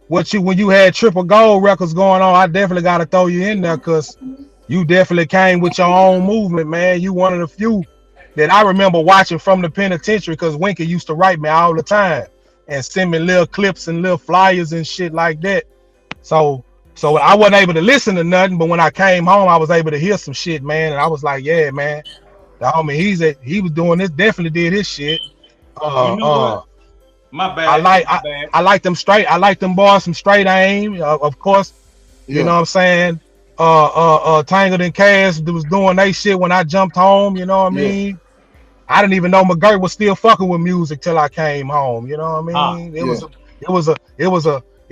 when you had Triple Gold records going on, I definitely gotta throw you in there, because you definitely came with your own movement, man. You one of the few that I remember watching from the penitentiary, because Winky used to write me all the time and send me little clips and little flyers and shit like that. So I wasn't able to listen to nothing, but when I came home, I was able to hear some shit, man. And I was like, yeah, man, the homie, he was doing this, definitely did his shit. You know what? My bad. I like them straight. I like them boys some straight aim, of course. You know what I'm saying? Tangled and Cass was doing they shit when I jumped home. You know what I mean? I didn't even know McGirt was still fucking with music till I came home. You know what I mean? It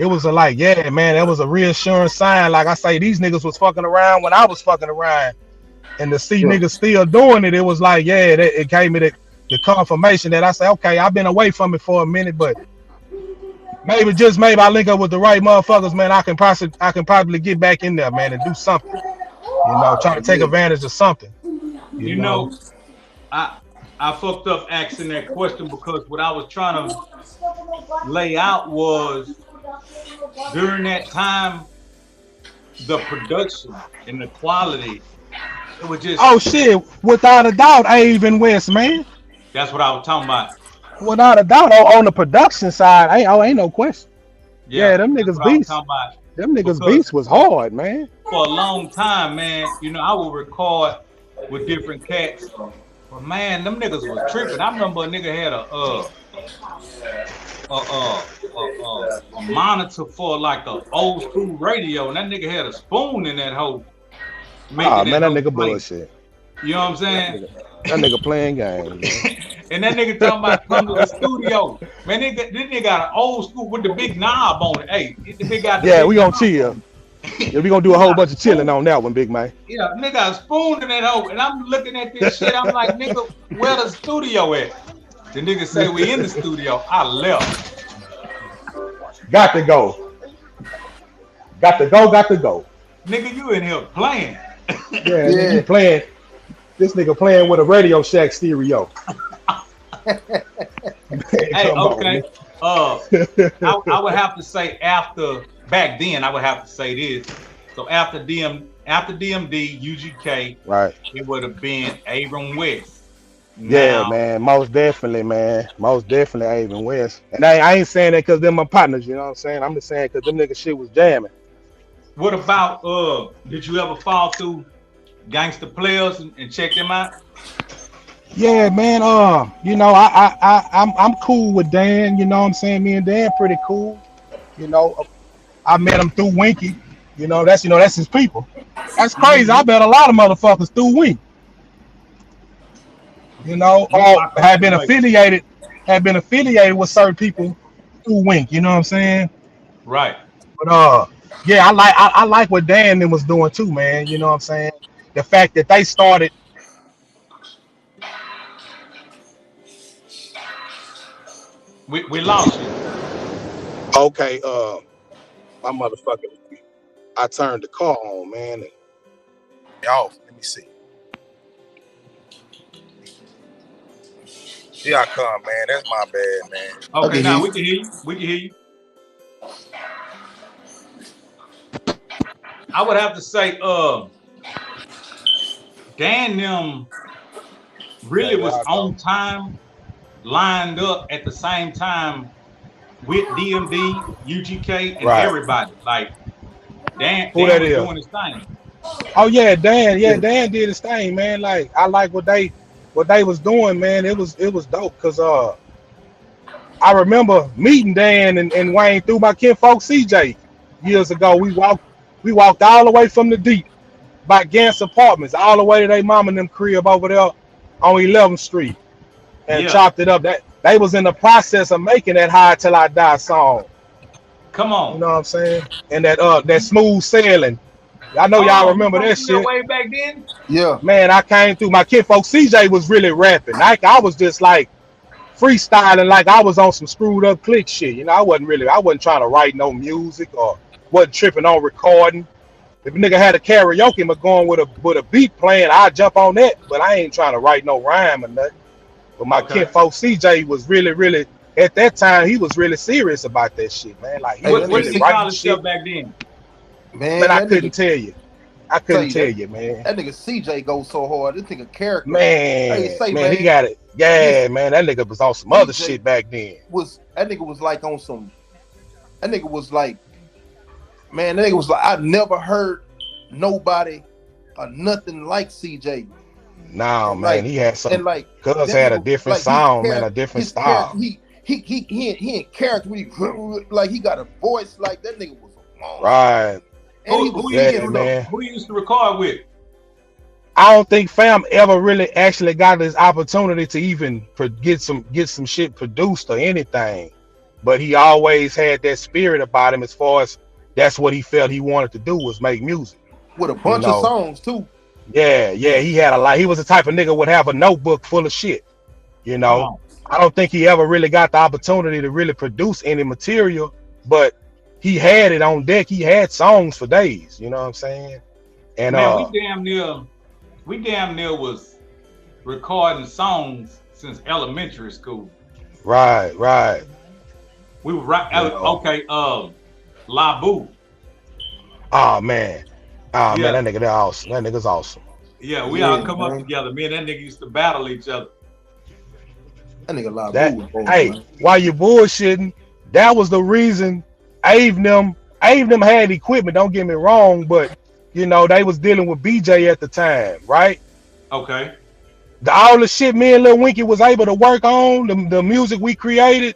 was a like, yeah, man, that was a reassuring sign. Like I say, these niggas was fucking around when I was fucking around, and to see niggas still doing it, it was like, yeah, it gave me the confirmation that I say, okay, I've been away from it for a minute, but maybe I link up with the right motherfuckers, man. I can probably get back in there, man, and do something. You know, try to take advantage of something. You know, I fucked up asking that question, because what I was trying to lay out was, during that time, the production and the quality, it was just... Oh shit, without a doubt, Avon West, man. That's what I was talking about. Without a doubt, on the production side, ain't no question. Yeah, them niggas beats. Them niggas beats was hard, man. For a long time, man, you know, I would record with different cats. But man, them niggas was tripping. I remember a nigga had a monitor for like an old school radio, and that nigga had a spoon in that hole. Oh man, that nigga bullshit. You know what I'm saying? That nigga playing games. And that nigga talking about come to the studio. Man, this nigga got an old school with the big knob on it. Hey, the big guy. Yeah, we gonna chill. Yeah, we gonna do a whole bunch of chilling on that one, big man. Yeah, nigga got a spoon in that hole, and I'm looking at this shit. I'm like, nigga, where the studio at? The nigga say we in the studio. I left. Got to go. Got to go. Nigga, you in here playing. Yeah, yeah. You playing. This nigga playing with a Radio Shack stereo. Hey, okay. I would have to say back then, I would have to say this. So after DMD, UGK, right, it would have been Avon West. Yeah, man, most definitely, man. Most definitely Avon West. And I ain't saying that because they're my partners, you know what I'm saying? I'm just saying because them niggas shit was jamming. What about, did you ever fall through Gangster Players and check them out? Yeah, man. You know, I'm cool with Dan. You know what I'm saying? Me and Dan pretty cool. You know, I met him through Winky. You know that's his people. That's crazy. I bet a lot of motherfuckers through Winky. You know, had been affiliated with certain people through Wink. You know what I'm saying? Right. But yeah, I like what Dan was doing too, man. You know what I'm saying? The fact that they started We lost you. Okay, my motherfucker. I turned the car on, man. Off. Let me see. Here I come, man. That's my bad, man. Okay, now we can hear you. We can hear you. I would have to say, Dan them really was on time, lined up at the same time with DMD, UGK, and everybody. Like Dan was doing his thing. Oh yeah, Dan. Yeah, Dan did his thing, man. Like I like what they was doing, man. It was dope because I remember meeting Dan and Wayne through my kinfolk CJ years ago. We walked all the way from the deep by Gant's apartments all the way to their mom and them crib over there on 11th Street and chopped it up. That they was in the process of making that High Till I Die song. Come on. You know what I'm saying? And that Smooth Sailing. I know y'all remember that shit. Way back then? Yeah. Man, I came through. My kinfolk CJ was really rapping. Like I was just like freestyling like I was on some screwed up click shit. You know, I wasn't trying to write no music or wasn't tripping on recording. If a nigga had a karaoke but going with a beat playing, I'd jump on that. But I ain't trying to write no rhyme or nothing. But my kinfolk CJ was really at that time he was really serious about that shit, man. Like he was really writing shit back then. Man, I couldn't tell you. I couldn't tell you, man. That nigga CJ goes so hard. This nigga character. Man, he got it. Yeah, man, that nigga was on some other shit back then. That nigga was like on some. That nigga was like, man, that nigga was like, I never heard nobody or nothing like CJ. Nah, man, like, he had something. Like, cuz had a different sound, man, a different style. He in character. Like he got a voice like that nigga was alone. Right. And who you used to record with? I don't think Fam ever really actually got this opportunity to even get some shit produced or anything. But he always had that spirit about him as far as that's what he felt he wanted to do was make music. With a bunch of songs too. Yeah, he had a lot. He was the type of nigga would have a notebook full of shit. You know, I don't think he ever really got the opportunity to really produce any material, but he had it on deck. He had songs for days. You know what I'm saying? And man, we damn near was recording songs since elementary school. Right. We were okay. La Boo. Oh man, that nigga, they're awesome. That nigga's awesome. Yeah, we all come up together. Me and that nigga used to battle each other. That nigga La Boo. Hey, while you bullshitting, that was the reason. Ave them had equipment, don't get me wrong, but you know, they was dealing with BJ at the time, right? Okay. All the shit me and Lil Winky was able to work on, the music we created,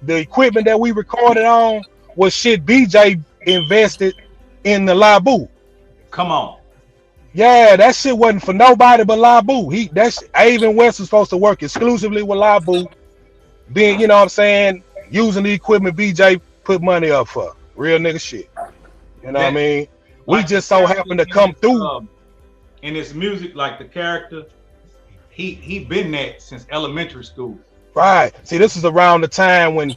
the equipment that we recorded on was shit BJ invested in the Labu. Come on. Yeah, that shit wasn't for nobody but Labu. Ave and West was supposed to work exclusively with Labu. Then, you know what I'm saying, using the equipment BJ put money up for. Real nigga shit. You know what I mean? We just so happened to come through. In his music, like the character, he been that since elementary school. Right. See, this is around the time when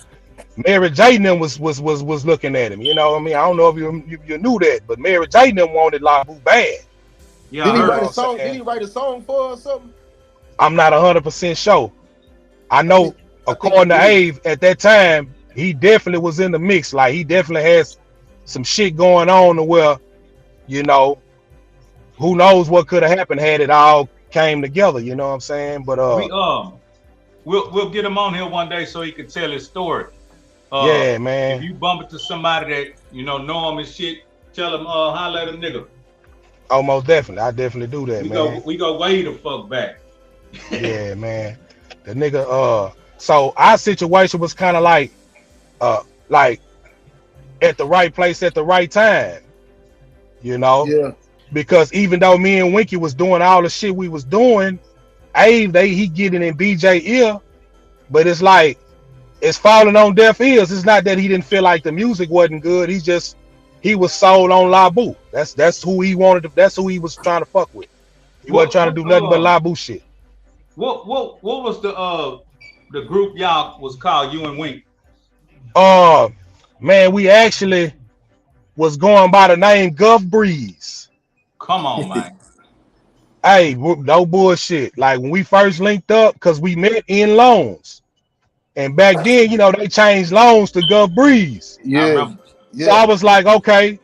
Mary J. them was looking at him. You know what I mean? I don't know if you knew that, but Mary J. them wanted Labu bad. Yeah. Did he write a song? Did he write a song for or something? I'm not 100% sure. I know, according to Ave, at that time, he definitely was in the mix. Like he definitely has some shit going on to where, you know, who knows what could have happened had it all came together. You know what I'm saying? But we'll get him on here one day so he can tell his story. Yeah, man. If you bump into somebody that you know him and shit, tell him holler at a nigga. Oh, most definitely. I definitely do that, man. We go way the fuck back. Yeah, man. The nigga. So our situation was kind of like at the right place at the right time, you know. Yeah. Because even though me and Winky was doing all the shit we was doing, he getting in BJ ear, but it's like it's falling on deaf ears. It's not that he didn't feel like the music wasn't good. He was sold on Labu. That's who he wanted. That's who he was trying to fuck with. He wasn't trying to do nothing but Labu shit. What was the the group y'all was called? You and Wink. Man, we actually was going by the name Gulf Breeze. Come on, man. Hey, no bullshit. Like when we first linked up, cause we met in Loans, and back then, you know, they changed Loans to Gulf Breeze. Yeah, So I was like, okay,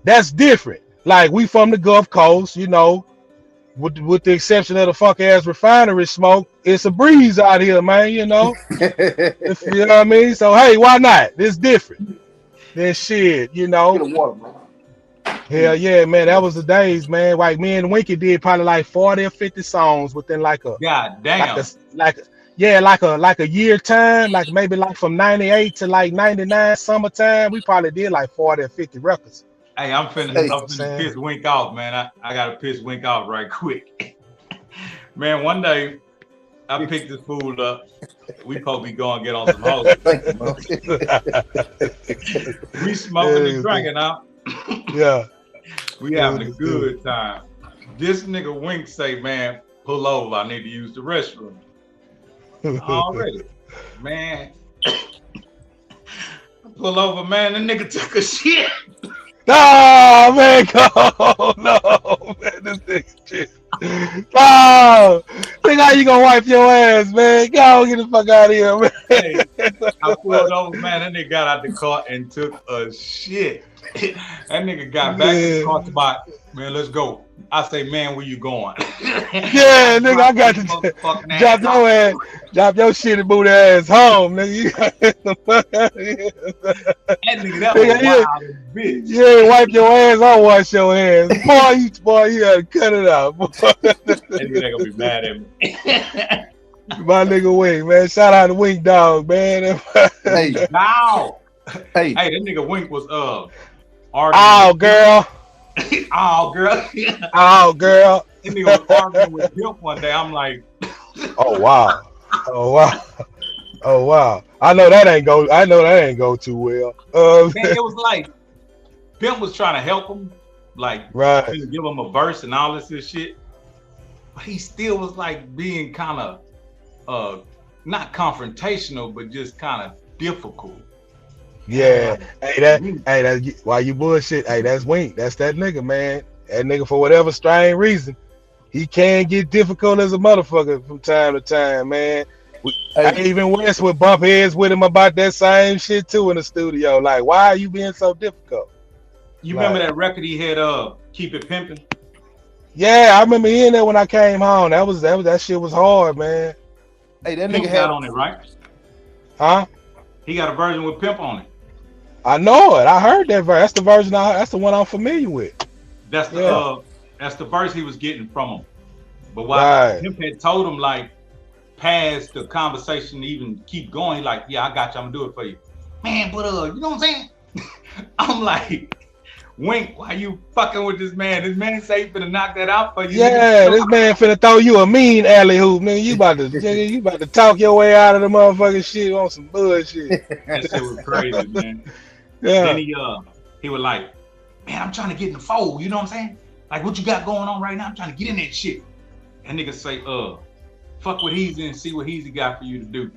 that's different. Like we from the Gulf Coast, you know, with the exception of the funk ass refinery smoke, it's a breeze out here, man. You know, you know what I mean. So hey, why not? It's different. Then shit, you know. Get a water, man. Hell yeah, man. That was the days, man. Like me and Winky did probably like 40 or 50 songs within like a God damn. like a year time, like maybe like from 98 to like 99 summertime. We probably did like 40 or 50 records. Hey, I'm finna piss Wink off, man. I gotta piss Wink off right quick. Man, one day I picked this fool up. We supposed to be going to get on some hoes. We smoking and drinking out. Yeah. We having a good time. This nigga Wink say, man, pull over. I need to use the restroom. Already. Man. Pull over, man. The nigga took a shit. Oh, man. Oh, no, man. This nigga shit. Oh, think how you gonna wipe your ass, man? Go get the fuck out of here, man. Hey, I pulled over, man. That nigga got out the car and took a shit. That nigga got back in the car spot. Man, let's go. I say, man, where you going? Yeah, nigga, I got to drop your shitty booty ass home, nigga. That nigga, that was wild, bitch. You ain't wipe your ass, I'll wash your hands. Boy, you gotta cut it out. That nigga gonna be mad at me. My nigga Wink, man. Shout out to Wink Dog, man. Hey, now. Hey, that nigga Wink was arguing. Oh, girl. Oh, girl. Oh, girl. That nigga was arguing with Pimp one day. I'm like, oh wow. Oh wow. Oh wow. I know that ain't go too well. Man, it was like Pimp was trying to help him, like right. Give him a verse and all this shit. But he still was like being kind of not confrontational, but just kind of difficult. Yeah, that's why you bullshit. Hey, that's Wink. That's that nigga, man. That nigga, for whatever strange reason, he can get difficult as a motherfucker from time to time, man. Even West would bump heads with him about that same shit too in the studio. Like, why are you being so difficult? You remember that record he had, Keep It Pimpin'? Yeah, I remember hearing that when I came home. That shit was hard, man. Hey, that Pimp nigga got on it, right? Huh? He got a version with Pimp on it. I know it. I heard that verse. That's the version. That's the one I'm familiar with. That's the verse he was getting from him. But while Pimp had told him like, past the conversation, even keep going, he like, yeah, I got you. I'm gonna do it for you, man. But you know what I'm saying? I'm like, Wink, why you fucking with this man? This man say he finna knock that out for you. Yeah, this man finna throw you a mean alley hoop, nigga. You about to talk your way out of the motherfucking shit on some bullshit. That shit was crazy, man. Yeah. Then he was like, man, I'm trying to get in the fold. You know what I'm saying? Like, what you got going on right now? I'm trying to get in that shit. And nigga say, fuck what Heezy and see what Heezy got for you to do.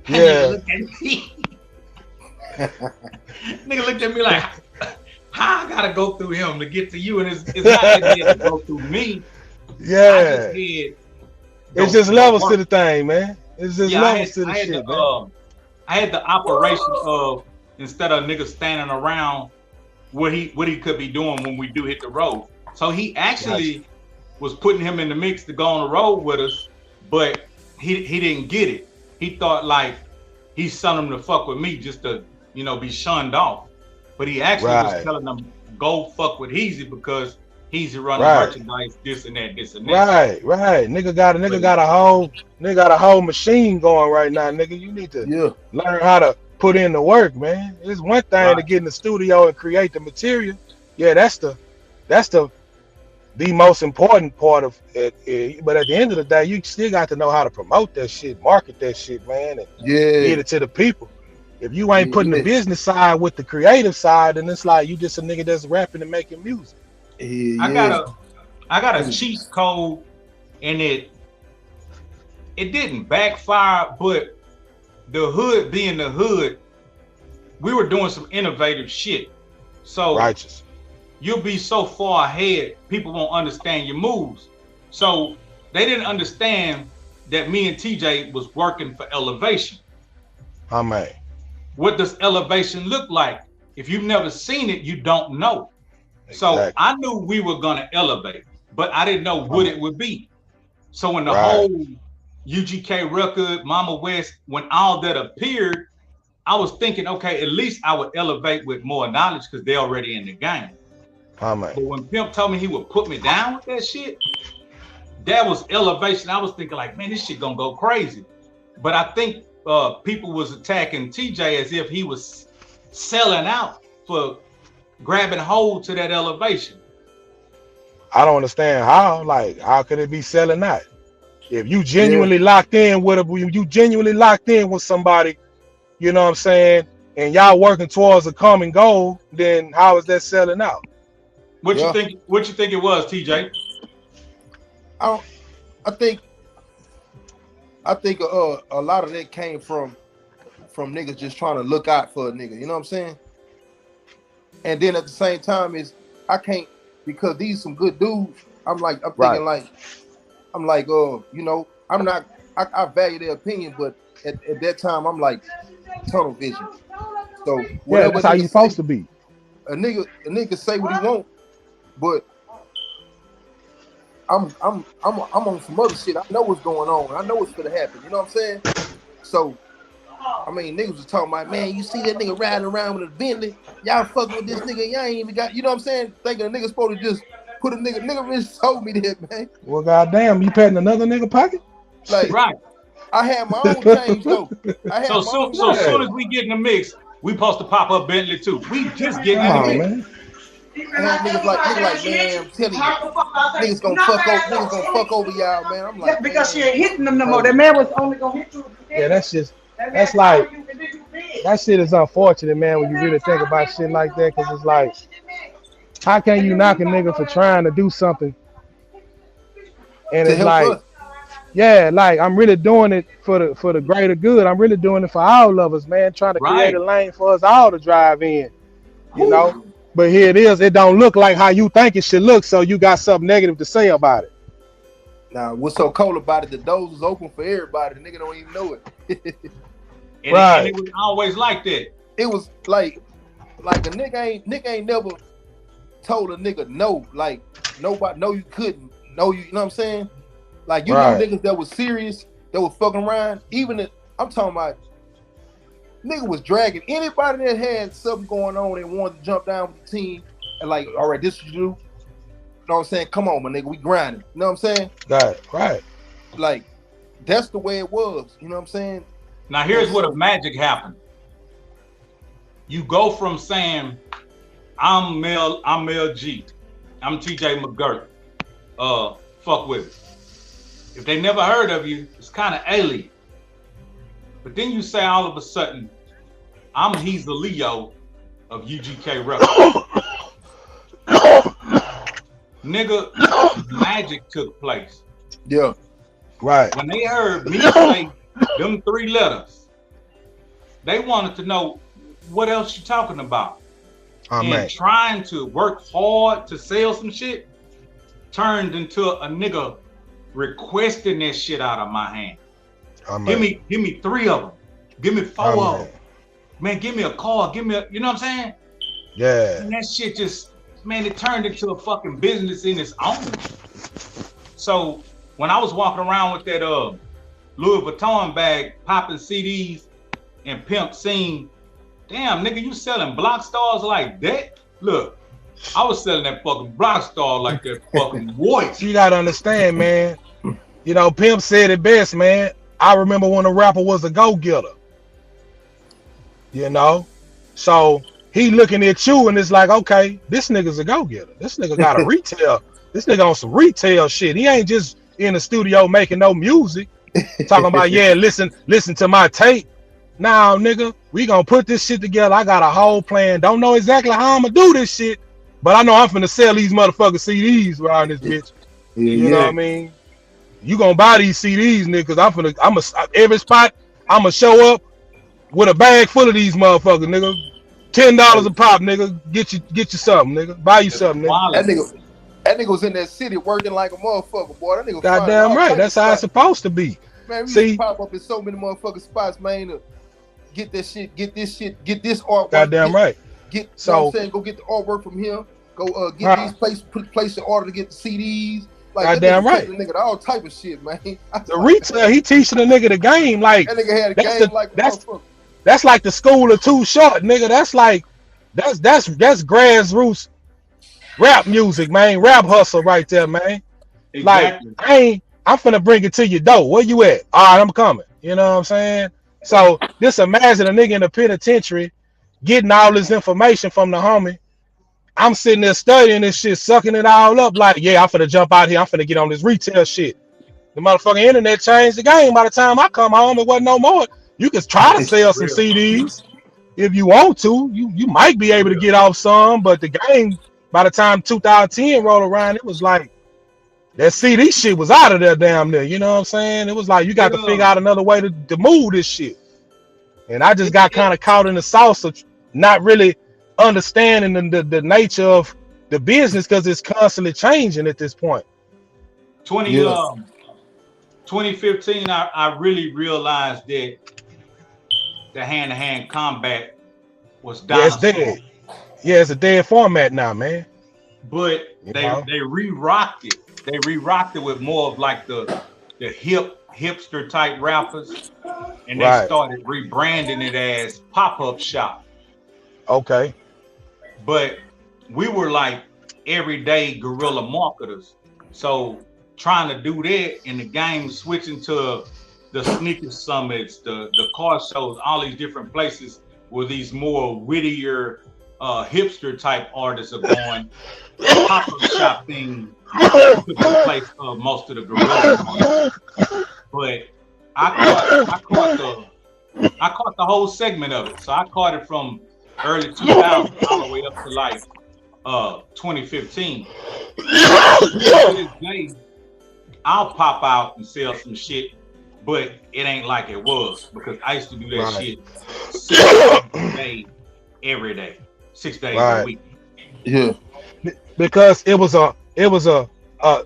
And yeah. Nigga looked at me like, how I gotta go through him to get to you? And it's not that he had to go through me. Yeah. It's just levels to the thing, man. It's just levels to the shit, man. I had the operation of, instead of niggas standing around what he could be doing when we do hit the road. So he actually was putting him in the mix to go on the road with us, but he didn't get it. He thought like he's sending him to fuck with me just to, be shunned off. But he actually was telling them, go fuck with Heezy because Heezy running merchandise, this and that. Right. Nigga got a whole machine going right now, nigga. You need to learn how to put in the work, man. It's one thing to get in the studio and create the material. Yeah, that's the most important part of it. But at the end of the day, you still got to know how to promote that shit, market that shit, man, and get it to the people. If you ain't putting the business side with the creative side, then it's like you just a nigga that's rapping and making music. I got a cheat code, and it didn't backfire, but the hood being the hood, we were doing some innovative shit. So righteous. You'll be so far ahead, people won't understand your moves. So they didn't understand that me and TJ was working for elevation. Man. What does elevation look like? If you've never seen it, you don't know. Exactly. So I knew we were gonna elevate, but I didn't know what it would be. So when the whole UGK record, Mama West, when all that appeared, I was thinking, okay, at least I would elevate with more knowledge because they're already in the game. But when Pimp told me he would put me down with that shit, that was elevation. I was thinking like, man, this shit gonna go crazy. But I think people was attacking TJ as if he was selling out for grabbing hold to that elevation. I don't understand how. Like, how could it be selling out? If you genuinely locked in with somebody, you know what I'm saying, and y'all working towards a common goal, then how is that selling out? What you think it was, TJ? I think a lot of that came from niggas just trying to look out for a nigga, you know what I'm saying? And then at the same time is I can't, because these some good dudes, I'm thinking like, you know, I value their opinion, but at that time I'm like tunnel vision. So yeah, that's how you supposed to be. A nigga say what he want, but I'm on some other shit. I know what's going on. I know what's gonna happen. You know what I'm saying? So, I mean, niggas was talking about, man, you see that nigga riding around with a Bentley? Y'all fucking with this nigga. Y'all ain't even got, you know what I'm saying? Thinking a nigga supposed to just put a nigga really told me that, man. Well, goddamn, you patting another nigga pocket? Like, right. I had my own change though. So soon as we get in the mix, we supposed to pop up Bentley too. We just getting in the mix. Man. And niggas like, man, I'm telling you, niggas gonna fuck over y'all, man. I'm like, because she ain't hitting them no more. That man was only gonna hit you. Yeah, that's like, that shit is unfortunate, man, when you really think about shit like that, because it's like, how can you knock a nigga for trying to do something? And it's like, yeah, like, I'm really doing it for the greater good. I'm really doing it for all of us, man, trying to create a lane for us all to drive in, you know? But here it is, it don't look like how you think it should look, so you got something negative to say about it. Now, what's so cool about it, the doors was open for everybody. The nigga don't even know it. And it was always like that. It was like a nigga ain't never told a nigga no. Like, nobody, no, you couldn't. No, you know what I'm saying? Like, you know niggas that was serious, that was fucking around. Even if, I'm talking about, nigga was dragging anybody that had something going on and wanted to jump down with the team and like, all right, this what you do. You know what I'm saying? Come on, my nigga, we grinding. You know what I'm saying? Right. Like, that's the way it was. You know what I'm saying? Now here's what a magic happened. You go from saying, I'm Mel G. I'm TJ McGirt. Fuck with it. If they never heard of you, it's kind of alien. But then you say all of a sudden, he's the Leo of UGK Records. Nigga, magic took place. Yeah. Right. When they heard me say them 3 letters, they wanted to know what else you talking about. And trying to work hard to sell some shit turned into a nigga requesting that shit out of my hand. Give me 3 of them. Give me 4 of them. Man, give me a car. Give me a, you know what I'm saying? Yeah. And that shit just, man, it turned into a fucking business in its own. So when I was walking around with that Louis Vuitton bag, popping CDs and Pimp seen, damn, nigga, you selling block stars like that? Look, I was selling that fucking block star like that fucking voice. You gotta understand, man. You know, Pimp said it best, man. I remember when a rapper was a go-getter. You know? So he looking at you and it's like, okay, this nigga's a go-getter. This nigga got a retail. This nigga on some retail shit. He ain't just in the studio making no music. Talking about, yeah, listen to my tape. Now, nigga, we gonna put this shit together. I got a whole plan. Don't know exactly how I'm gonna do this shit, but I know I'm finna sell these motherfucking CDs around this bitch. You know what I mean? You gonna buy these CDs, nigga? Cause every spot I'ma show up with a bag full of these motherfuckers, nigga. $10 a pop, nigga. Get you something, nigga. Buy you something, nigga. That nigga was in that city working like a motherfucker, boy. That nigga goddamn right. That's how it's supposed to be. Man, we used to pop up in so many motherfucking spots, man, to get this artwork. Goddamn right. You know what I'm saying? Go get the artwork from him. Go get these place in order to get the CDs. Like, goddamn right. The nigga all type of shit, man. The retail, he teaching the nigga the game. Like, that nigga had a game like a motherfucker. That's like the school of Too Short, nigga. That's grassroots rap music, man. Rap hustle right there, man. Exactly. Like, I'm finna bring it to your door. Where you at? All right, I'm coming. You know what I'm saying? So just imagine a nigga in the penitentiary getting all this information from the homie. I'm sitting there studying this shit, sucking it all up. Like, yeah, I'm finna jump out here. I'm finna get on this retail shit. The motherfucking internet changed the game. By the time I come home, it wasn't no more. You can try to sell some CDs if you want to. You might be able to get off some, but the game, by the time 2010 rolled around, it was like that CD shit was out of there damn near. You know what I'm saying? It was like you got to figure out another way to move this shit. And I just got kind of caught in the sauce of not really understanding the nature of the business because it's constantly changing at this point. 2015, I really realized that the hand-to-hand combat was dying. Yeah, it's dead. Yeah, it's a dead format now, man. But they re-rocked it. They re-rocked it with more of like the hipster type rappers, and they started rebranding it as pop-up shop. Okay. But we were like everyday guerrilla marketers, so trying to do that in the game, switching to the sneaker summits, the car shows, all these different places where these more wittier hipster type artists are going. Pop-up shop thing took the place of most of the guerrilla. But I caught the whole segment of it. So I caught it from early 2000 all the way up to like 2015. I'll pop out and sell some shit, but it ain't like it was because I used to do that shit 6 days every day, 6 days a week. Yeah, because it was a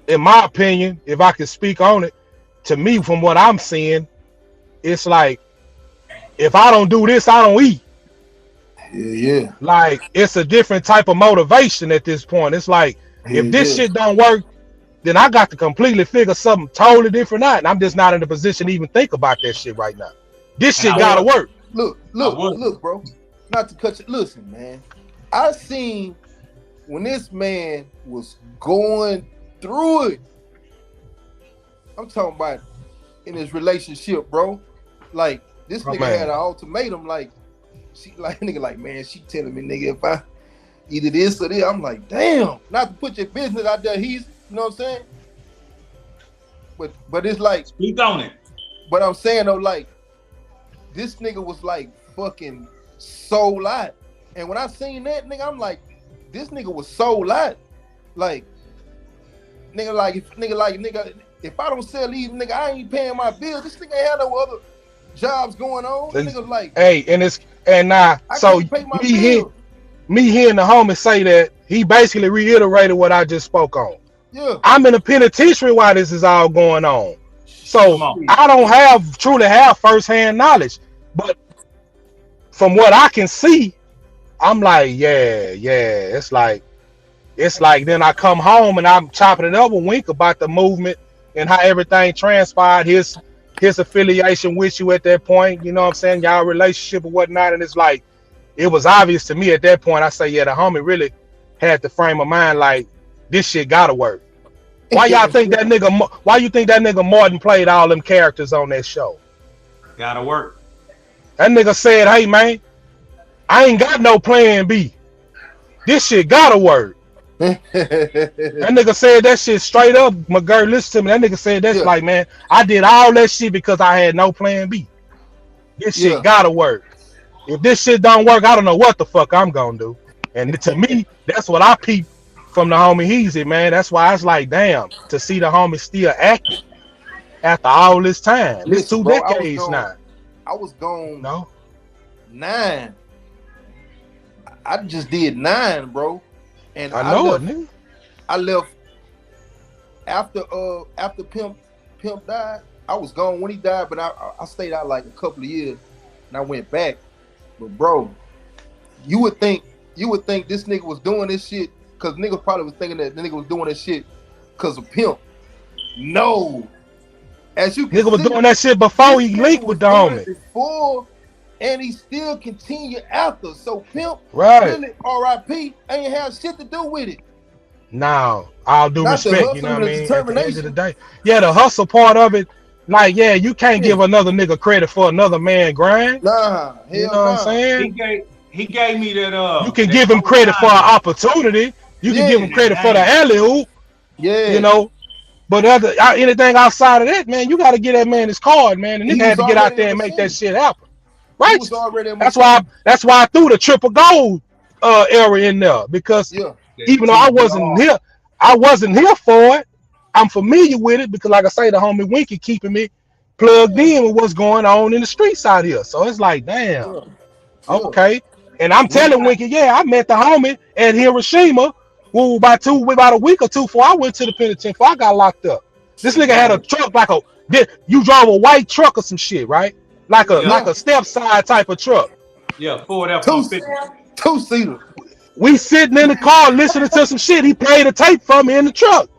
in my opinion, if I could speak on it, to me from what I'm seeing, it's like if I don't do this, I don't eat. Yeah. Like it's a different type of motivation at this point. It's like if this shit don't work, then I got to completely figure something totally different out. And I'm just not in a position to even think about that shit right now. This shit gotta work. Look, bro. Not to cut you. Listen, man. I seen when this man was going through it. I'm talking about in his relationship, bro. Like this nigga had an ultimatum. Like she, like nigga, like man, she telling me, nigga, if I either this or this, I'm like, damn. Not to put your business out there, you know what I'm saying? But it's like speak on it. But I'm saying though, like this nigga was like fucking sold out. And when I seen that nigga, I'm like, this nigga was sold out. Like nigga, if I don't sell these, nigga, I ain't paying my bills. This nigga ain't had no other jobs going on. Nigga like, hey, so me hearing the homie say that, he basically reiterated what I just spoke on. Yeah. I'm in a penitentiary while this is all going on. So I don't truly have firsthand knowledge. But from what I can see, I'm like, yeah. It's like then I come home and I'm chopping it up with Wink about the movement and how everything transpired, his affiliation with you at that point, you know what I'm saying, y'all relationship or whatnot. And it's like, it was obvious to me at that point. I say, yeah, the homie really had the frame of mind like, this shit gotta work. Why y'all think that nigga? Why you think that nigga Martin played all them characters on that show? Gotta work. That nigga said, hey man, I ain't got no plan B. This shit gotta work. That nigga said that shit straight up. My girl, listen to me. That nigga said that's like, man, I did all that shit because I had no plan B. This shit gotta work. If this shit don't work, I don't know what the fuck I'm gonna do. And to me, that's what I peep from the homie Heezy, man. That's why it's like, damn, to see the homie still active after all this time. It's Listen, 2 bro, decades now. I was gone No, 9. I just did 9, bro. And I know it, nigga. I left after Pimp died. I was gone when he died, but I stayed out like a couple of years and I went back. But bro, you would think this nigga was doing this shit because niggas probably was thinking that the nigga was doing this shit because of Pimp. No. As you can Nigga was doing that shit before he linked with the homie. Before, and he still continued after. So Pimp, right? R.I.P. ain't have shit to do with it. Now, I'll do Not respect, you know what I mean? At the end of the day. Yeah, the hustle part of it, like, yeah, you can't give another nigga credit for another man grind. Nah, you know what I'm saying? He gave me that you can give him credit for an opportunity. You can give him credit for the alley-oop. Yeah. You know. But anything outside of that, man, you got to get that man his card, man. And nigga had to get out there and make that shit happen. Right? That's why I threw the triple gold era in there, because even though I wasn't here for it, I'm familiar with it, because like I say, the homie Winky keeping me plugged in with what's going on in the streets out here. So it's like, damn, okay. And I'm telling Winky, I met the homie at Hiroshima. Well, about a week or two before I went to the penitentiary, before I got locked up. This nigga had a truck you drove a white truck or some shit, right? Like a step side type of truck. Yeah, Ford F-150. 2-seater. We sitting in the car listening to some shit. He played a tape for me in the truck.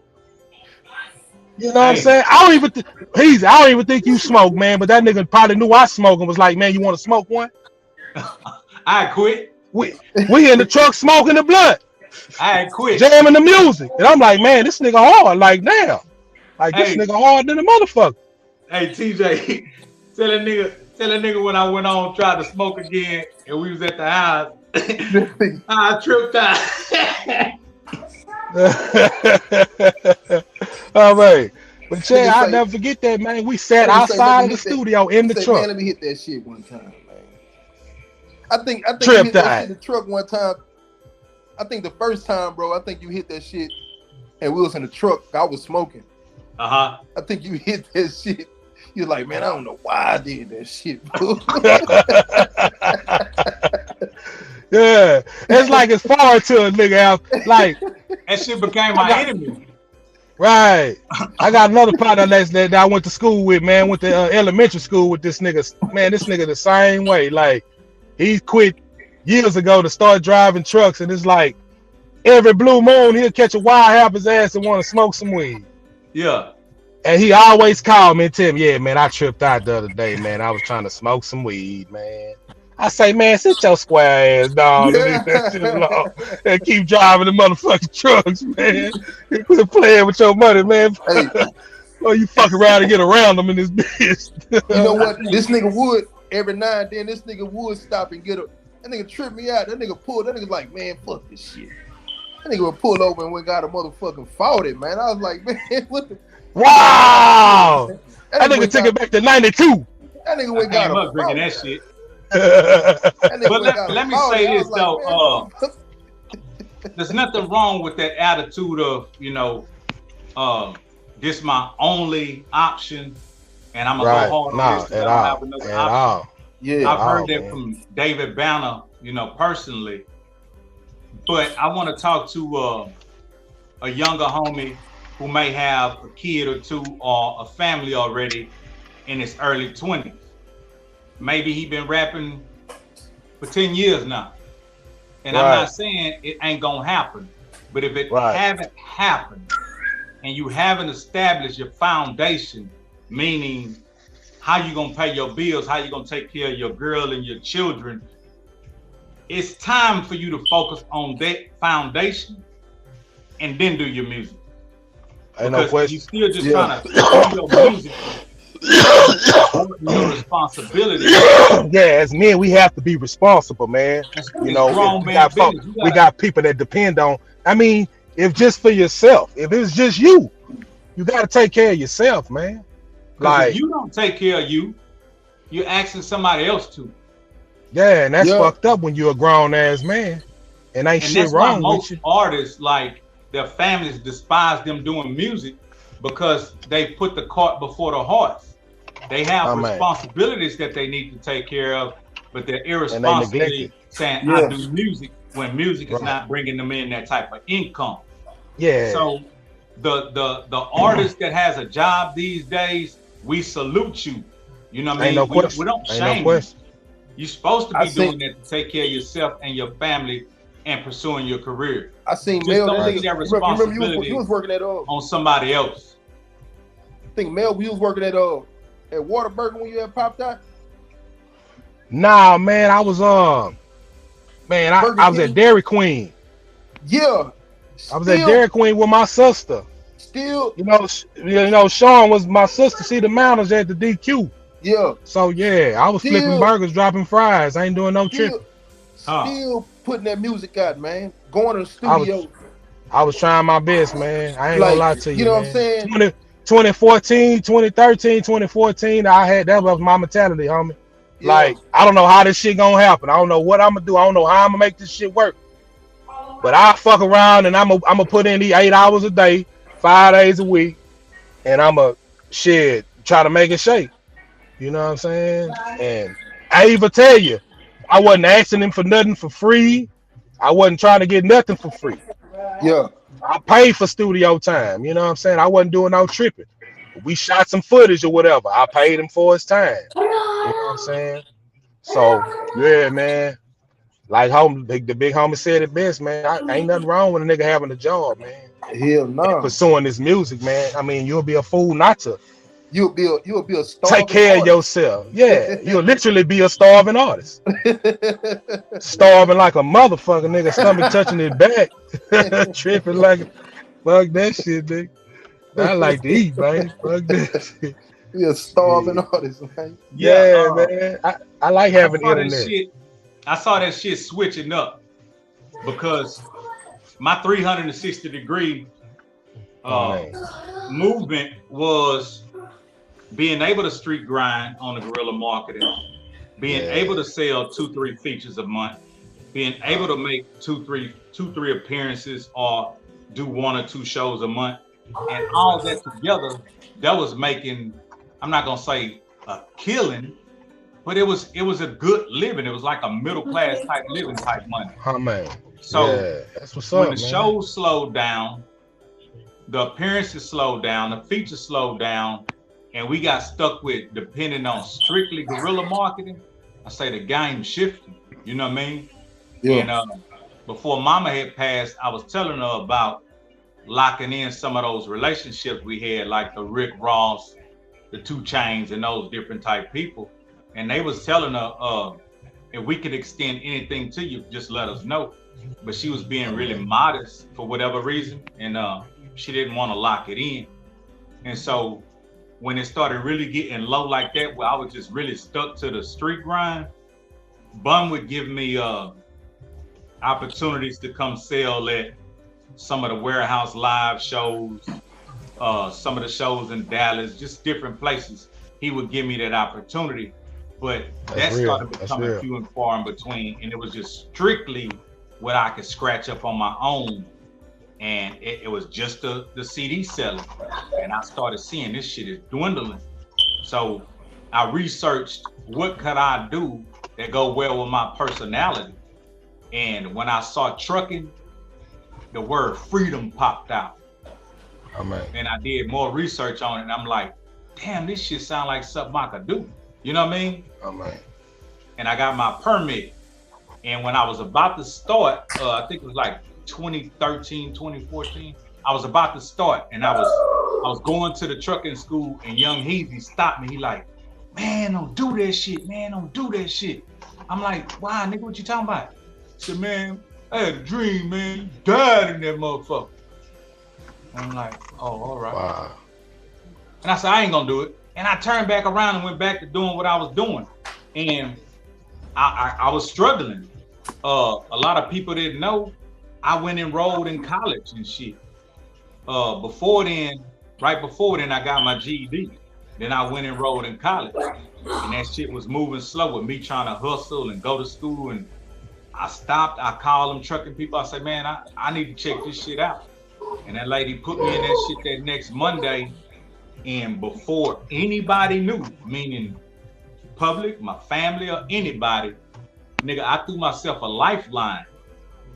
You know what I'm saying? I don't even think you smoke, man. But that nigga probably knew I smoked and was like, man, you want to smoke one? I quit. We in the truck smoking the blunt. I quit. Jamming the music. And I'm like, man, this nigga hard. Like, damn. Like, this nigga hard than a motherfucker. Hey, TJ, tell a nigga when I went on, tried to smoke again, and we was at the house. I tripped out. All right. But Chad, I'll never forget that, man. We sat outside of the studio in the truck. Man, let me hit that shit one time, man. I think you hit that shit in the truck one time. I think the first time, bro, I think you hit that shit and we was in the truck. I was smoking. I think you hit that shit. You're like, man, I don't know why I did that shit, bro. Yeah. It's like it's foreign to a nigga out. Like, that shit became my enemy. Right. I got another partner that I went to school with, man. Went to elementary school with this nigga. Man, this nigga the same way. Like, he quit years ago to start driving trucks, and it's like every blue moon he'll catch a wild happy's ass and want to smoke some weed. Yeah. And he always called me and tell me, yeah, man, I tripped out the other day, man. I was trying to smoke some weed, man. I say, man, sit your square ass down and keep driving the motherfucking trucks, man. Quit playing with your money, man. Or you fuck around and get around them in this bitch. You know what? This nigga would every now and then. This nigga would stop and get a. That nigga tripped me out. That nigga pulled. That nigga like, man, fuck this shit. That nigga would pull over and we got a motherfucking 40, man. I was like, man, what the? Wow. That nigga took it back to 92. That nigga went got a drinking that shit. But let me say this though. There's nothing wrong with that attitude of, you know, this my only option, and I'm gonna go hard on this. I don't have another option. Yeah, I've heard that from David Banner, you know, personally. But I want to talk to a younger homie who may have a kid or two or a family already in his early 20s. Maybe he been rapping for 10 years now. And I'm not saying it ain't gonna happen, but if it haven't happened and you haven't established your foundation, meaning how you gonna pay your bills, how you gonna take care of your girl and your children, it's time for you to focus on that foundation and then do your music. Ain't no question. You still just trying to do your music. Your responsibility. Yeah, as men, we have to be responsible, man. You know, we got people that depend on. I mean, if just for yourself, if it's just you got to take care of yourself, man. Like, if you don't take care of you, you're asking somebody else to. Yeah, and that's fucked up when you're a grown ass man, and ain't shit wrong with you. Artists, like, their families despise them doing music because they put the cart before the horse. They have responsibilities that they need to take care of, but they're irresponsibly saying, I do music when music is not bringing them in that type of income. Yeah. So the artist that has a job these days, we salute you. You know what I mean? We don't shame you. You're supposed to be doing that to take care of yourself and your family and pursuing your career. I seen Mel. That responsibility you was working at on somebody else. I think Mel, you was working at Whataburger when you had popped out. Nah, man, I was I was at Dairy Queen. Yeah, I was at Dairy Queen with my sister. Still, you know, Sean was my sister. She the manager at the DQ. Yeah. So yeah, I was flipping burgers, dropping fries. I ain't doing no tripping. Still putting that music out, man. Going to the studio. I was trying my best, man. I ain't gonna lie to you. You know what I'm saying? 2014, 2013, 2014, that was my mentality, homie. Yeah. Like, I don't know how this shit gonna happen. I don't know what I'm gonna do. I don't know how I'm gonna make this shit work. But I fuck around and I'm gonna put in the 8 hours a day, 5 days a week, and I'm a try to make it shake. You know what I'm saying? And I even tell you, I wasn't asking him for nothing for free. I wasn't trying to get nothing for free. Yeah. I paid for studio time. You know what I'm saying? I wasn't doing no tripping. We shot some footage or whatever. I paid him for his time. You know what I'm saying? So, yeah, man. Like the big homie said it best, man. Ain't nothing wrong with a nigga having a job, man. Hell no. Pursuing this music, man. I mean, you'll be a fool not to. You'll be a starving take care of yourself. Yeah, you'll literally be a starving artist. Starving like a motherfucker, nigga, stomach touching his back. Tripping like fuck that shit, nigga. I like to eat, man. Fuck that shit. You're a starving artist, man. Yeah, man. I like having internet. I saw that shit switching up because my 360-degree movement was being able to street grind on the guerrilla marketing, being able to sell 2-3 features a month, being able to make 2-3 appearances or do 1 or 2 shows a month, and all that together, that was making, I'm not gonna say a killing, but it was a good living. It was like a middle class type living type money. Oh man. So that's what's when the shows slowed down, the appearances slowed down, the features slowed down, and we got stuck with depending on strictly guerrilla marketing. I say the game shifted. You know what I mean? Yeah. And before Mama had passed, I was telling her about locking in some of those relationships we had, like the Rick Ross, the 2 Chainz, and those different type people. And they was telling her, if we could extend anything to you, just let us know. But she was being really modest for whatever reason, and she didn't want to lock it in. And so when it started really getting low like that, where I was just really stuck to the street grind, Bun would give me opportunities to come sell at some of the Warehouse Live shows, some of the shows in Dallas, just different places. He would give me that opportunity, but that started becoming few and far in between, and it was just strictly what I could scratch up on my own. And it was just the CD selling. And I started seeing this shit is dwindling. So I researched what could I do that go well with my personality. And when I saw trucking, the word freedom popped out. Oh, man. And I did more research on it, and I'm like, damn, this shit sound like something I could do. You know what I mean? Oh, man. And I got my permit. And when I was about to start, I think it was like 2013, 2014, I was about to start, and I was going to the trucking school, and Young Heezy stopped me. He like, man, don't do that shit, man, don't do that shit. I'm like, why, nigga, what you talking about? He said, man, I had a dream, man, you died in that motherfucker. And I'm like, oh, all right. Wow. And I said, I ain't gonna do it. And I turned back around and went back to doing what I was doing. And I was struggling. A lot of people didn't know I went enrolled in college and shit. Before then, right before then, I got my GED. Then I went enrolled in college. And that shit was moving slow with me trying to hustle and go to school. And I stopped. I called them trucking people. I said, man, I need to check this shit out. And that lady put me in that shit that next Monday. And before anybody knew, meaning public, my family, or anybody, nigga, I threw myself a lifeline.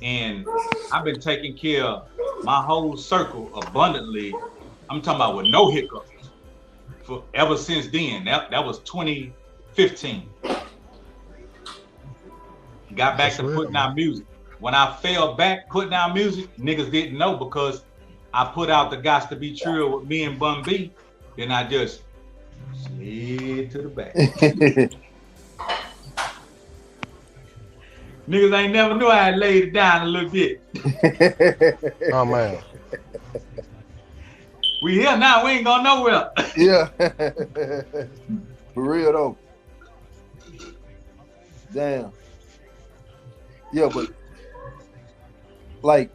And I've been taking care of my whole circle abundantly. I'm talking about with no hiccups for ever since then. That was 2015. Got back to putting out music. When I fell back putting out music, niggas didn't know because I put out the Gots to Be Trill with me and Bun B. Then I just slid to the back. Niggas ain't never knew I had laid it down a little bit. Oh man. We here now, we ain't going nowhere. Yeah. For real though. Damn. Yeah, but like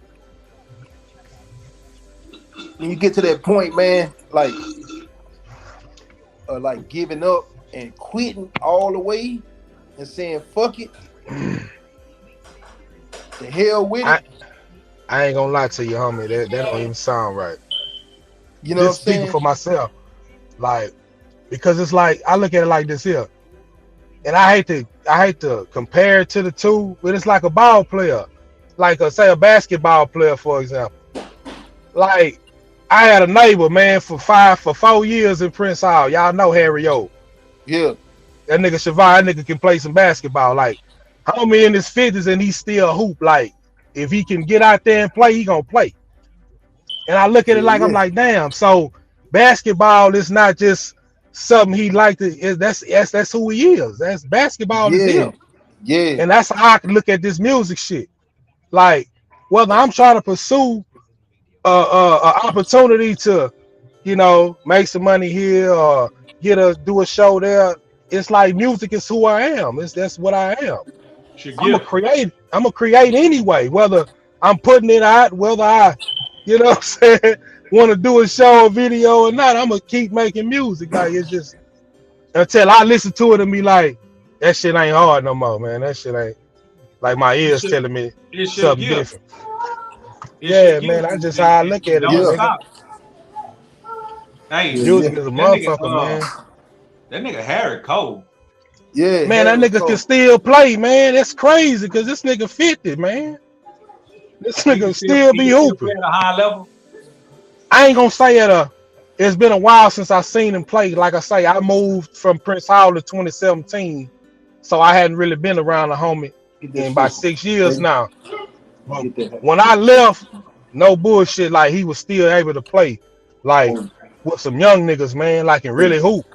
when you get to that point, man, like giving up and quitting all the way and saying fuck it. The hell with it. I ain't gonna lie to you, homie. That don't even sound right. You know what I'm saying? Speaking for myself, like, because it's like I look at it like this here, and I hate to compare it to the two, but it's like a ball player, like say a basketball player, for example. Like I had a neighbor, man, for 4 years in Prince Hall. Y'all know Harry O. Yeah. That nigga Shavon, that nigga can play some basketball. Like, homie in his 50s and he still a hoop. Like, if he can get out there and play, he gonna play. And I look at it like, I'm like, damn. So basketball is not just something he like to. That's who he is. That's basketball is him. Yeah. And that's how I can look at this music shit. Like, whether I'm trying to pursue a opportunity to, you know, make some money here or do a show there, it's like music is who I am. That's what I am. I'm a create anyway, whether I'm putting it out, whether I, you know what I'm saying, want to do a show or video or not, I'm gonna keep making music. Like, it's just until I listen to it and be like, that shit ain't hard no more, man. That shit ain't, like, my ears telling me something different. Yeah, man, that's just how I look at it. Yeah. Hey, music is a motherfucker, man. That nigga Harry Cole. Yeah, man, that nigga can still play, man. That's crazy because this nigga 50, man. This nigga still be hooping at a high level. I ain't gonna say it's been a while since I seen him play. Like I say, I moved from Prince Hall to 2017, so I hadn't really been around the homie in about 6 years now. When I left, no bullshit, like he was still able to play, like with some young niggas, man, like can really hoop.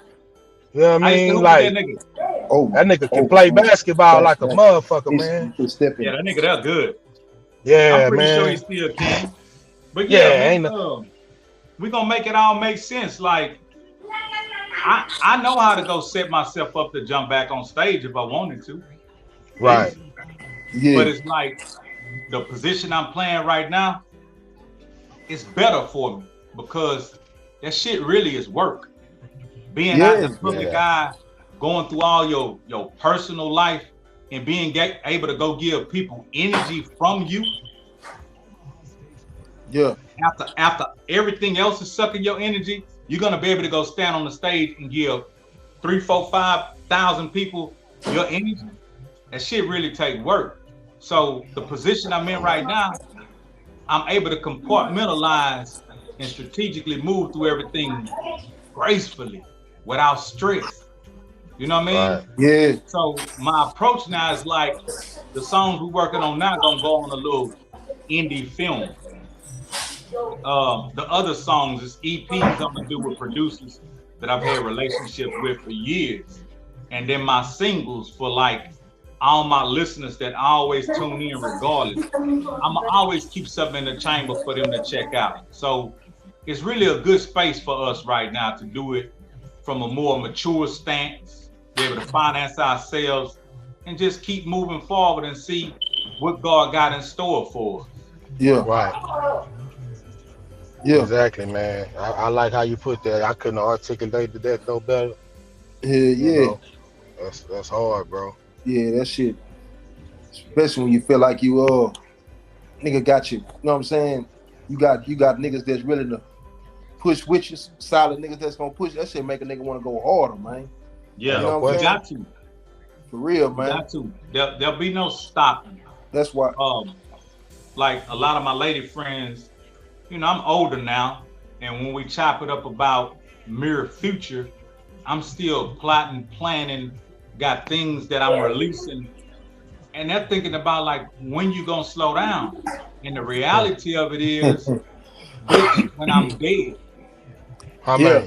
You know what I mean? Like that nigga can play basketball like a motherfucker, man. Yeah, that nigga that good. Yeah, I'm pretty man. sure he still can. But yeah, man, we gonna make it all make sense. Like I know how to go set myself up to jump back on stage if I wanted to. Right. Yeah. But it's like the position I'm playing right now, it's better for me because that shit really is work. Being out in the public eye, going through all your personal life and being able to go give people energy from you. Yeah. After everything else is sucking your energy, you're gonna be able to go stand on the stage and give 3, 4, 5,000 people your energy. That shit really take work. So the position I'm in right now, I'm able to compartmentalize and strategically move through everything gracefully without stress. You know what I mean? Right. Yeah. So my approach now is like the songs we're working on now gonna go on a little indie film. The other songs is EPs I'm gonna do with producers that I've had relationships with for years. And then my singles for like all my listeners that always tune in regardless. I'ma always keep something in the chamber for them to check out. So it's really a good space for us right now to do it from a more mature stance, be able to finance ourselves and just keep moving forward and see what God got in store for us. Yeah. Right. Yeah. Exactly, man. I like how you put that. I couldn't articulate that no better. Yeah, yeah. You know, that's hard, bro. Yeah, that shit. Especially when you feel like you nigga got you. You know what I'm saying? You got niggas that's willing to push with you, solid niggas that's gonna push. That shit make a nigga want to go harder, man. Yeah, you know what I'm saying? Got to. For real, man. Got to. There'll be no stopping. That's why. Like a lot of my lady friends, you know, I'm older now, and when we chop it up about mirror future, I'm still plotting, planning, got things that I'm releasing, and they're thinking about like when you gonna slow down. And the reality of it is, bitch, when I'm dead. Yeah.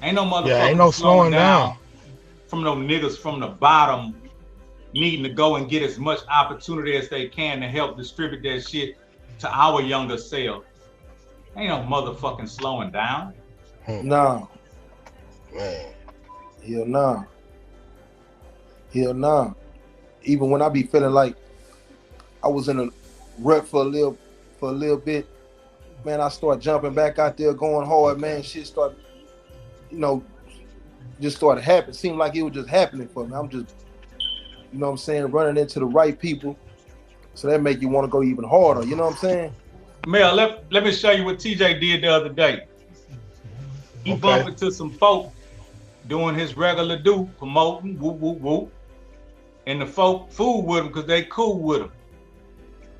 Ain't no motherfucker ain't no slowing down from no niggas from the bottom needing to go and get as much opportunity as they can to help distribute that shit to our younger selves. Ain't no motherfucking slowing down. No. Man. Hell no. Hell no. Even when I be feeling like I was in a rut for a little bit, man, I start jumping back out there, going hard, man. Shit started, just started happening. Seemed like it was just happening for me. I'm just, you know what I'm saying, running into the right people. So that make you want to go even harder. You know what I'm saying? Mel, let me show you what TJ did the other day. He bumped into some folk doing his regular do, promoting, whoop, whoop, whoop. And the folk fool with him because they cool with him.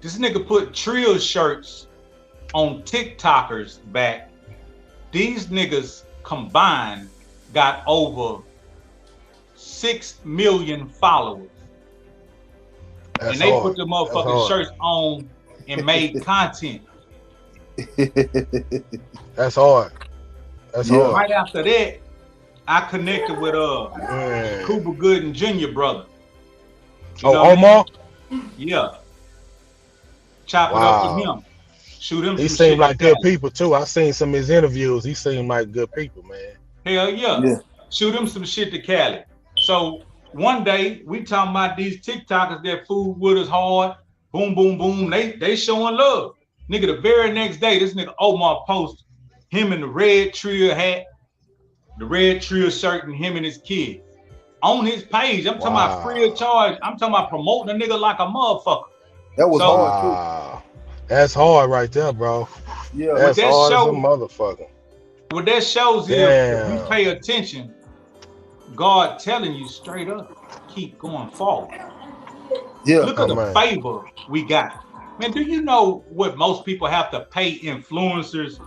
This nigga put Trill shirts on TikTokers back. These niggas combined got over 6 million followers. That's and they hard. Put the motherfucking shirts on and made content. That's hard. That's hard. Right after that, I connected with Cuba Gooden Jr. brother. You know Omar? Yeah. Chop it up with him. Shoot him. He seemed like good people too. I seen some of his interviews. He seemed like good people, man. Hell yeah. Shoot him some shit to Cali. So one day we talking about these TikTokers that fool with us hard. Boom, boom, boom. They showing love. Nigga, the very next day, this nigga Omar post him in the red Trill hat, the red Trill shirt, and him and his kid on his page. I'm talking about free of charge. I'm talking about promoting a nigga like a motherfucker. That was hard too. That's hard right there, bro. Yeah, that's hard as a motherfucker. What that shows is if you pay attention, God telling you straight up, keep going forward. Yeah. Look at the favor we got. Man, do you know what most people have to pay influencers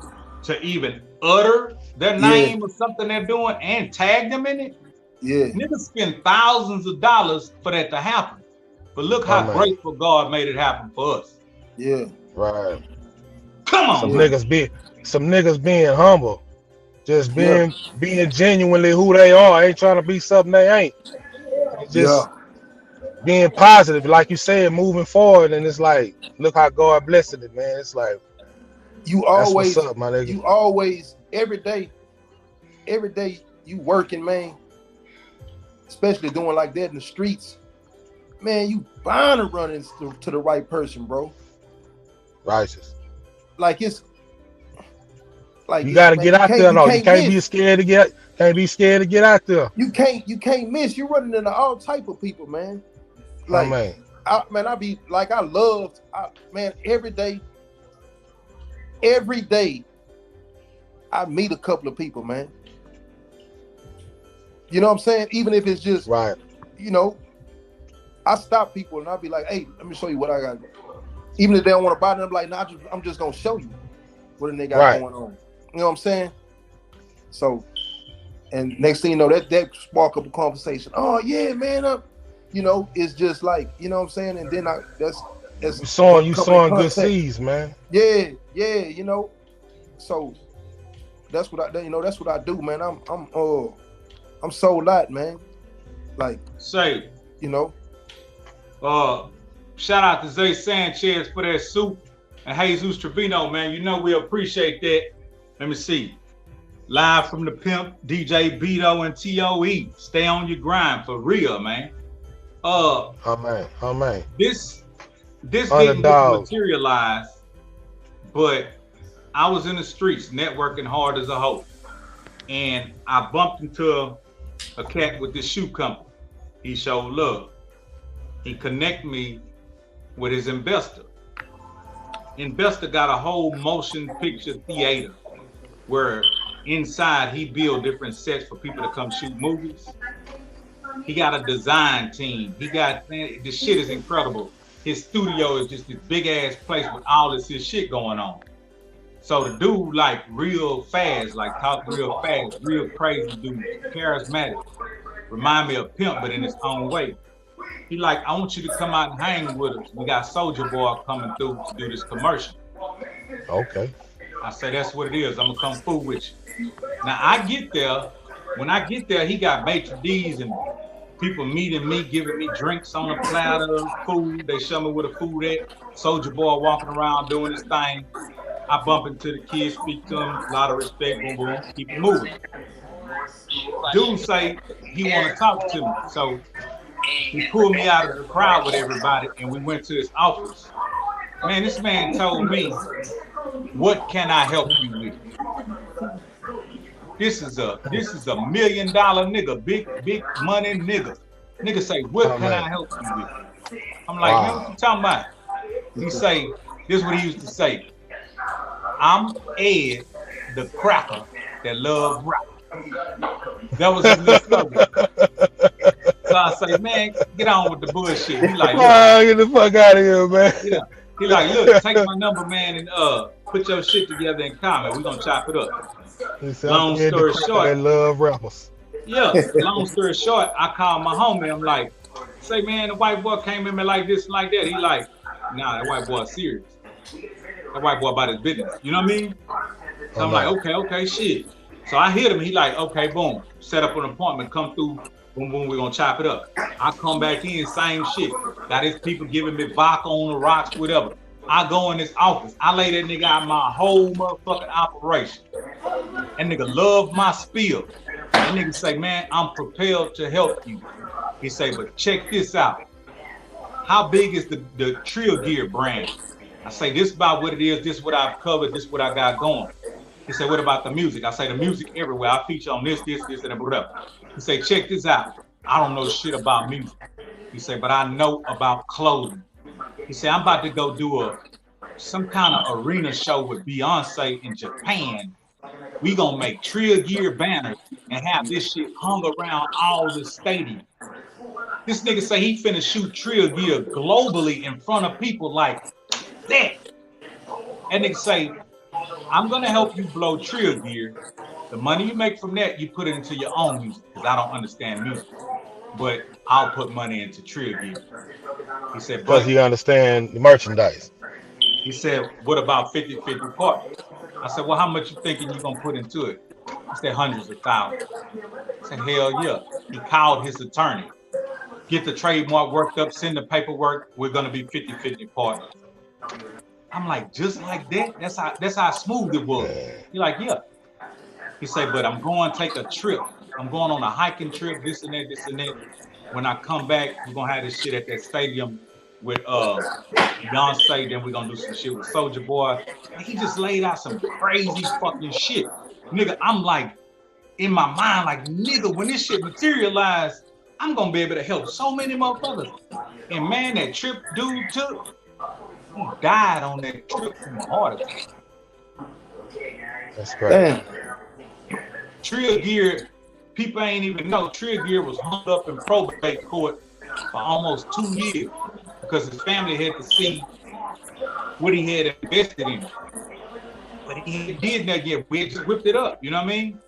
to even utter their name or something they're doing and tag them in it? Yeah. Niggas spend thousands of dollars for that to happen. But look how grateful God made it happen for us. Yeah. Right. Come on. Some niggas being humble. Just being genuinely who they are. Ain't trying to be something they ain't. Just being positive, like you said, moving forward. And it's like, look how God blessed it, man. It's like you always, that's what's up, my nigga. You always, every day you working, man. Especially doing like that in the streets. Man, you bound to run into the right person, bro. Righteous. Like it's like you gotta get out there though. You can't be scared to get out there. You can't miss. You're running into all type of people, man. Like I be like every day I meet a couple of people, man. You know what I'm saying? Even if it's just I stop people and I'll be like, hey, let me show you what I got. Even if they don't want to buy them, I'm like, nah, I'm just gonna show you what a nigga got going on. You know what I'm saying? So, and next thing you know, that spark up a conversation. Oh yeah, man, it's just like, you know what I'm saying? And then that's you sowing good seeds, man. Yeah, So that's what I do, man. I'm sold out, man. Like shout out to Zay Sanchez for that soup and Jesus Trevino, man. You know we appreciate that. Let me see. Live from the pimp, DJ Beto and TOE. Stay on your grind for real, man. Amen. This didn't materialize, but I was in the streets networking hard as a hoe. And I bumped into a cat with this shoe company. He showed love. He connected me with his investor. Investor got a whole motion picture theater where inside he build different sets for people to come shoot movies. He got a design team. He got, man, this shit is incredible. His studio is just this big ass place with all this his shit going on. So the dude like real fast, like talk real fast, real crazy dude, charismatic. Remind me of Pimp, but in his own way. He like, I want you to come out and hang with us. We got Soulja Boy coming through to do this commercial. Okay. I say, that's what it is. I'm gonna come fool with you. Now I get there. When I get there, he got maitre d's and people meeting me, giving me drinks on a platter, food. They show me where the food at. Soulja Boy walking around doing his thing. I bump into the kids, speak to them, a lot of respect, boom, boom, keep it moving. Dude say he want to talk to me, so he pulled me out of the crowd with everybody, and we went to his office. Man, this man told me, "What can I help you with?" This is a $1 million nigga, big money nigga. Nigga say, "What can I help you with?" I'm like, man, what you talking about? He say, this is what he used to say. I'm Ed, the cracker that love rap. That was his little slogan. So I say, man, get on with the bullshit. He like, get the fuck out of here, man. Yeah. He like, look, take my number, man, and put your shit together in comment. We're gonna chop it up. Long story short, I love rappers. Yeah, long story short, I called my homie. I'm like, say, man, the white boy came in me like this and like that. He like, nah, that white boy serious. That white boy about his business. You know what I mean? So I'm like, okay, shit. So I hit him. He like, okay, boom. Set up an appointment. Come through. Boom, boom. We're gonna chop it up. I come back in, same shit. Got his people giving me vodka on the rocks, whatever. I go in this office. I lay that nigga out my whole motherfucking operation. That nigga love my spiel. That nigga say, man, I'm prepared to help you. He say, but check this out. How big is the Trill Gear brand? I say, this about what it is. This is what I've covered. This is what I got going. He said, what about the music? I say, the music everywhere. I feature on this, and whatever. He say, check this out. I don't know shit about music. He said, but I know about clothing. He said, I'm about to go do some kind of arena show with Beyonce in Japan. We gonna make Trill Gear banners and have this shit hung around all the stadium. This nigga say he finna shoot Trill Gear globally in front of people like that. And nigga say, I'm gonna help you blow Trill Gear. The money you make from that, you put it into your own music, because I don't understand music. But I'll put money into Trill Gear. He said, because he understand the merchandise. He said, what about 50-50 partners? I said, well, how much you thinking you're gonna put into it? He said, hundreds of thousands. I said, hell yeah. He called his attorney. Get the trademark worked up, send the paperwork. We're gonna be 50-50 partners. I'm like, just like that? That's how smooth it was. He like, yeah. He said, but I'm going to take a trip. I'm going on a hiking trip, this and that. When I come back, we're gonna have this shit at that stadium with Beyonce, then we're gonna do some shit with Soulja Boy. And he just laid out some crazy fucking shit. Nigga, I'm like, in my mind, like, nigga, when this shit materialized, I'm gonna be able to help so many motherfuckers. And man, that trip dude took, he died on that trip from a heart attack. That's crazy. Trill Gear, people ain't even know Trill Gear was hung up in probate court for almost 2 years because his family had to see what he had invested in. But he did not yet. We just whipped it up, you know what I mean?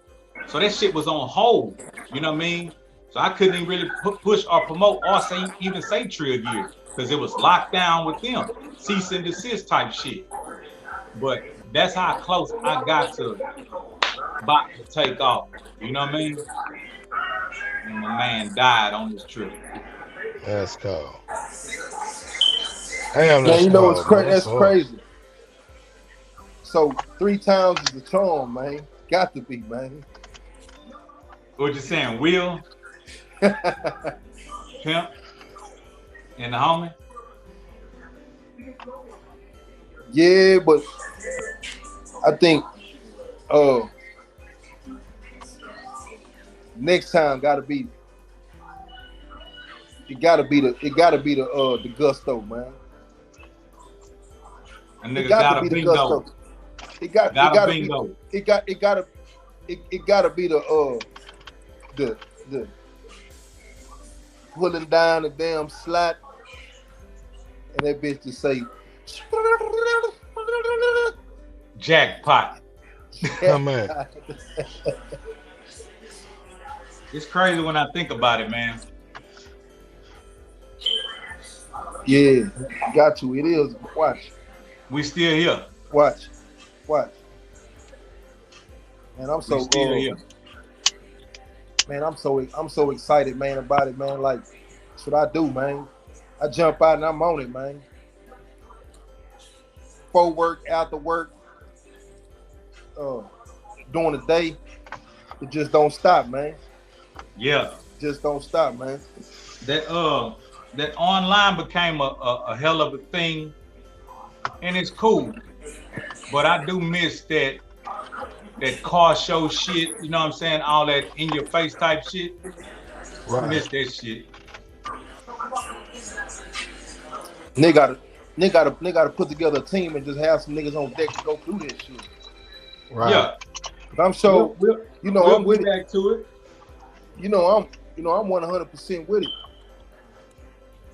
So that shit was on hold, you know what I mean? So I couldn't even really push or promote or even say Trill Gear because it was locked down with them, cease and desist type shit. But that's how close I got to about to take off, you know what I mean? And my man died on this trip. That's cool. Damn, man, you know what's crazy? That's crazy. So 3 times is the charm, man. Got to be, man. What you saying, Will? Pimp? And the homie? Yeah, but I think next time gotta be the gusto, man. A nigga it got got to a be the bingo. gusto. It gotta be the pulling down the damn slot, and that bitch just say jackpot. Oh, man. It's crazy when I think about it, man. Yeah, got to. It is. Watch. We still here. Watch. Man, I'm We still here. Man, I'm so excited, man, about it, man. Like, that's what I do, man. I jump out and I'm on it, man. Before work, after work, during the day, it just don't stop, man. Yeah. Just don't stop, man. That online became a hell of a thing, and it's cool. But I do miss that car show shit. You know what I'm saying? All that in your face type shit. Right. I miss that shit. Nigga gotta put together a team and just have some niggas on deck to go through that shit. Right. Yeah. I'm so I'm with back it. to it. I'm 100% with it.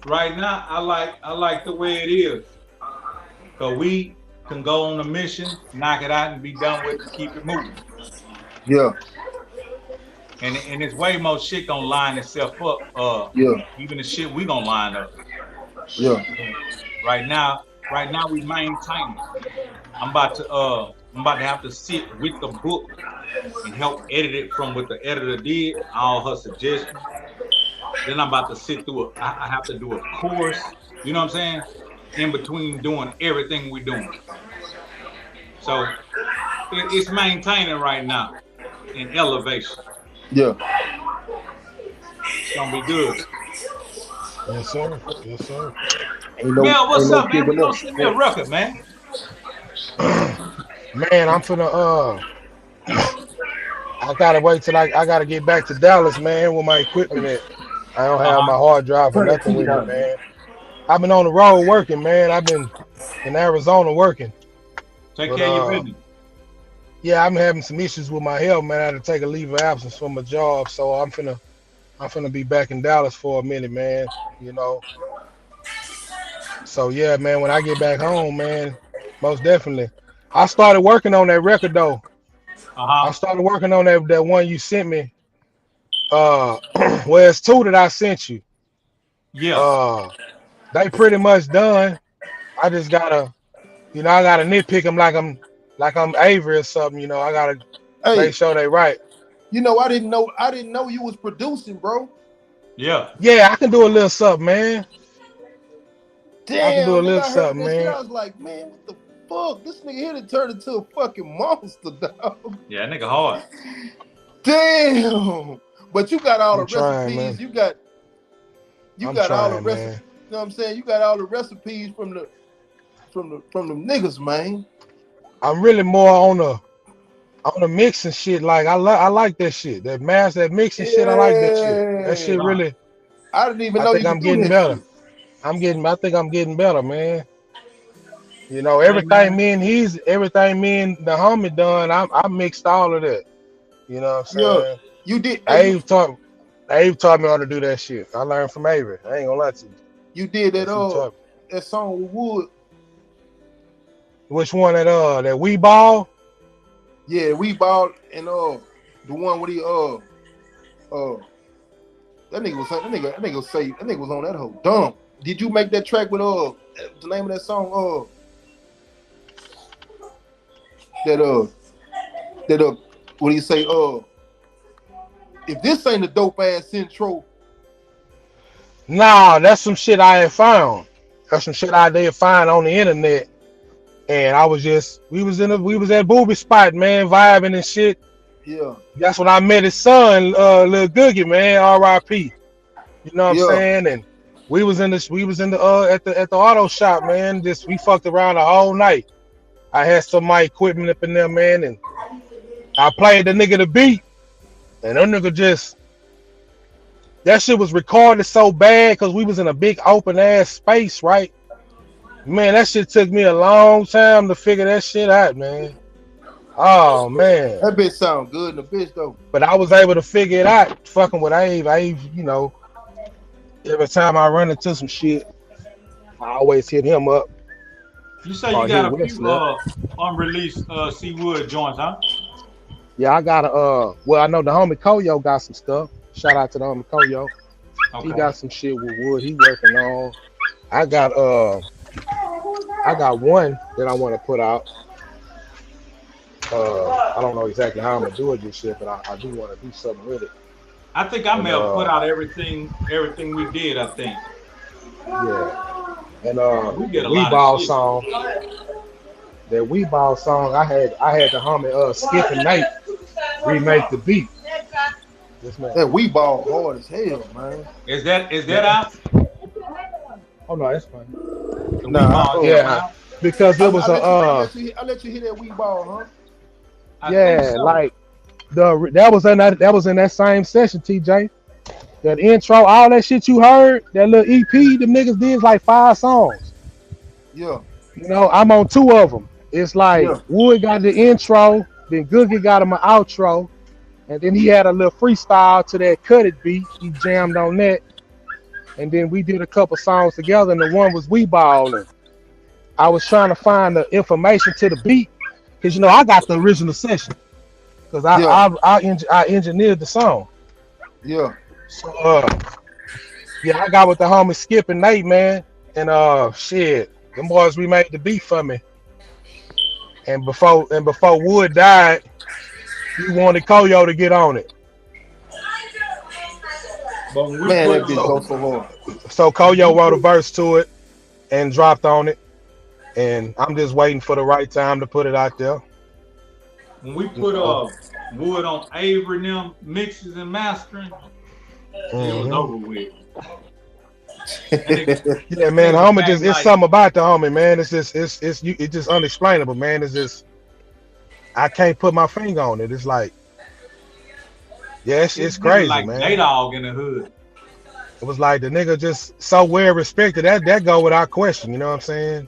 Right now, I like the way it is. Cause we can go on a mission, knock it out, and be done with it, keep it moving. Yeah. And there's way more shit gonna line itself up. Yeah. Even the shit we gonna line up. Yeah. Right now we maintain. I'm about to have to sit with the book and help edit it from what the editor did, all her suggestions. Then I'm about to sit through I have to do a course, you know what I'm saying? In between doing everything we're doing. So it's maintaining right now in elevation. Yeah. It's gonna be good. Yes, sir. Yes, sir. Mel, what's up, man? We gonna send me a record, man. Man, I'm finna I gotta wait till I gotta get back to Dallas, man, with my equipment at. I don't have my hard drive or nothing with me, man. I've been on the road working, man. I've been in Arizona working. Take care of your business. Yeah, I'm having some issues with my health, man. I had to take a leave of absence from my job, so I'm finna be back in Dallas for a minute, man. You know. So yeah, man, when I get back home, man, most definitely. I started working on that record though. I started working on that one you sent me. Well, it's two that I sent you. Yeah. They pretty much done. I just gotta, I gotta nitpick them like I'm Avery or something. I gotta make sure they right. I didn't know you was producing, bro. Yeah. Yeah, I can do a little something, man. Damn, I can do a little something, man. I was like, man, what the fuck? This nigga here to turn into a fucking monster, dog. Yeah, nigga hard. Damn. But you got all the recipes. Man. You got all the recipes. Man. You know what I'm saying? You got all the recipes from the niggas, man. I'm really more on the mixing shit. Like I like that shit. That mixing shit. I like that shit. That shit really. I didn't even know you I'm could getting do better. shit. I think I'm getting better, man. Everything me and the homie done. I mixed all of that. You know what I'm saying? Yeah, you did. Abe taught me how to do that shit. I learned from Avery. I ain't gonna lie to you. You did that song with Wood. Which one? That We Ball? Yeah, We Ball, and the one with that nigga was on that whole dumb. Did you make that track with the name of that song? What do you say? If this ain't a dope ass intro. Nah, that's some shit I had found. That's some shit I did find on the internet. And we was at Booby Spot, man, vibing and shit. Yeah. That's when I met his son, Lil Googie, man, R.I.P. You know what I'm saying? And we was in the at the auto shop, man. We fucked around the whole night. I had some of my equipment up in there, man, and I played the nigga the beat, and that nigga that shit was recorded so bad because we was in a big open ass space, right? Man, that shit took me a long time to figure that shit out, man. Oh man. That bitch sound good in the bitch though. But I was able to figure it out fucking with Ave. Ave, you know, every time I run into some shit, I always hit him up. You say you got a few unreleased C Wood joints, huh? Yeah, I got well, I know the homie Koyo got some stuff. Shout out to the homie Koyo. Okay. He got some shit with Wood he working on. I got one that I want to put out. I don't know exactly how I'm gonna do it this shit, but I do want to do something with it. I think I may have put out everything we did, I think. Yeah. And we get a We Ball song. That We Ball song, I had the homie Skip and Nate remake the beat. That We Ball hard as hell, man. Is that out? Oh no, that's fine. Yeah, because it was I'll let you hear that We Ball, huh? So. Like that was in that same session, TJ. That intro, all that shit you heard, that little EP, the niggas did like 5 songs. Yeah. You know, I'm on 2 of them. It's like Wood got the intro, then Googie got him an outro, and then he had a little freestyle to that Cut It beat. He jammed on that, and then we did a couple songs together, and the one was We Ball. And I was trying to find the information to the beat, because you know I got the original session, because I engineered the song. Yeah. So I got with the homie Skip and Nate, man, and shit, them boys remade the beat for me. And before Wood died, he wanted Koyo to get on it. Man, that bitch go so hard. So Koyo wrote a verse to it and dropped on it, and I'm just waiting for the right time to put it out there. When we put Wood on Avery and them mixes and mastering, it was over with. Yeah, man, homie, it's something about the homie, man. It's just unexplainable, man. It's just I can't put my finger on it. It's like, yeah, it's crazy, like man. J-Dog in the hood. It was like the nigga just so well respected. That go without question, you know what I'm saying?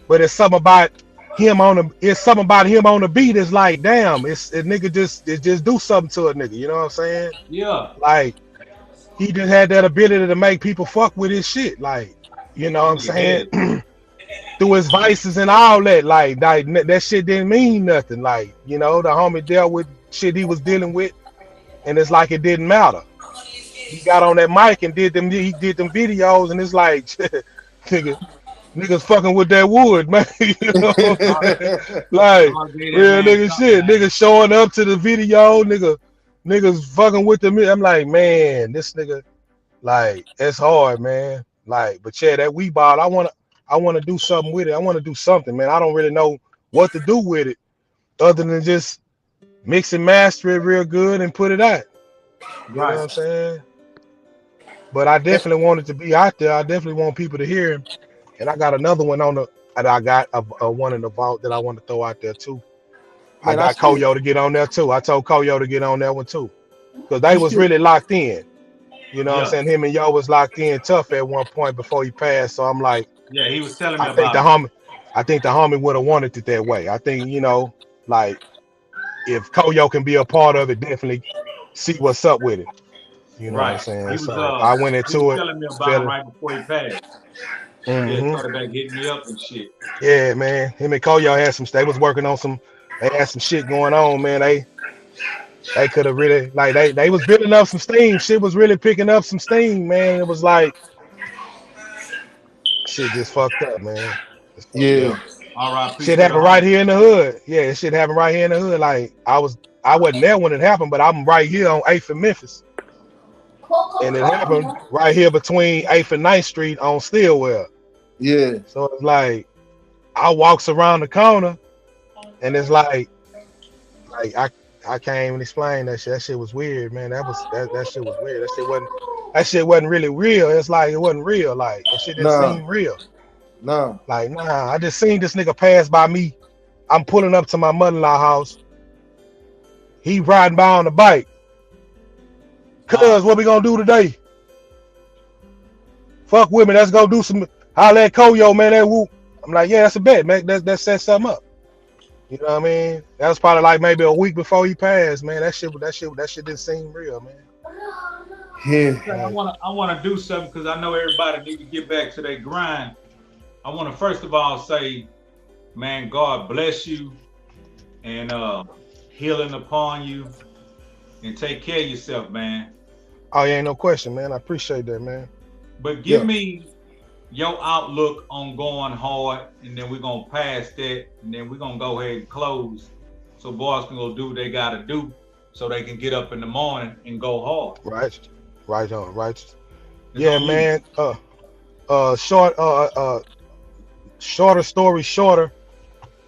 But it's something about him on the beat. It's like, damn, it just do something to a nigga, you know what I'm saying? Yeah. Like he just had that ability to make people fuck with his shit, like, you know what I'm saying? Through his vices and all that, like that shit didn't mean nothing. Like, you know, the homie dealt with shit he was dealing with, and it's like it didn't matter. He got on that mic and did them videos, and it's like niggas fucking with that Wood, man. You know what I'm saying? Like real nigga shit. Niggas showing up to the video, niggas fucking with them. I'm like, man, this nigga, like, it's hard, man. Like, but yeah, that We Ball, I wanna do something with it. I want to do something, man. I don't really know what to do with it other than just mix and master it real good and put it out. You know what I'm saying? But I definitely want it to be out there. I definitely want people to hear him. And I got another one I got a one in the vault that I want to throw out there too. Man, I got Koyo to get on there too. I told Koyo to get on that one too, because they was really locked in. You know what I'm saying? Him and Yo was locked in tough at one point before he passed. So I'm like, yeah, he was telling me I think the homie would have wanted it that way. I think, you know, like if Koyo can be a part of it, definitely see what's up with it. You know what I'm saying? So I went into it. Telling me about it right before he passed. Yeah, started back hitting me up and shit. Yeah, man. Him and Koyo had they was working on they had some shit going on, man. They could have really, like, they was building up some steam. Shit was really picking up some steam, man. It was like shit just fucked up, man. Yeah. All right. Shit happened right here in the hood. Yeah, shit happened right here in the hood. Like I wasn't there when it happened, but I'm right here on 8th and Memphis. And it happened right here between 8th and 9th Street on Stillwell. Yeah. So it's like I walks around the corner and it's like I can't even explain that shit. That shit was weird, man. That shit was weird. That shit wasn't really real. It's like it wasn't real. Like that shit didn't seem real. No. Like, nah. I just seen this nigga pass by me. I'm pulling up to my mother-in-law house. He riding by on the bike. Cuz, what we gonna do today? Fuck with me. Let's go do some holla at Koyo, man, that whoop. I'm like, yeah, that's a bet, man. That sets something up. You know what I mean? That was probably like maybe a week before he passed, man. That shit didn't seem real, man. Yeah. I wanna do something because I know everybody need to get back to their grind. I want to first of all say, man, God bless you and healing upon you, and take care of yourself, man. Oh, yeah, ain't no question, man. I appreciate that, man. But give me your outlook on going hard, and then we're gonna pass that, and then we're gonna go ahead and close, so boys can go do what they gotta do, so they can get up in the morning and go hard. Right on. Yeah, man. Shorter story shorter.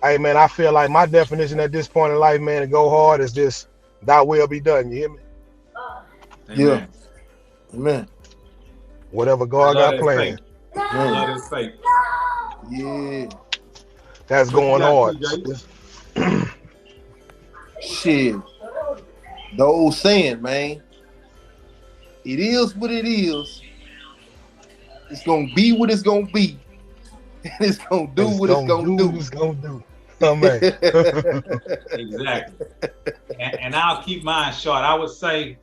Hey, man, I feel like my definition at this point in life, man, to go hard is just thy will be done. You hear me? Yeah. Amen. Whatever God got planned. Love his faith. Yeah. That's going hard. Shit. The old saying, man. It is what it is. It's gonna be what it's gonna be. And it's gonna do what it's gonna do. It's gonna do. Oh, man. Exactly. And I'll keep mine short. I would say,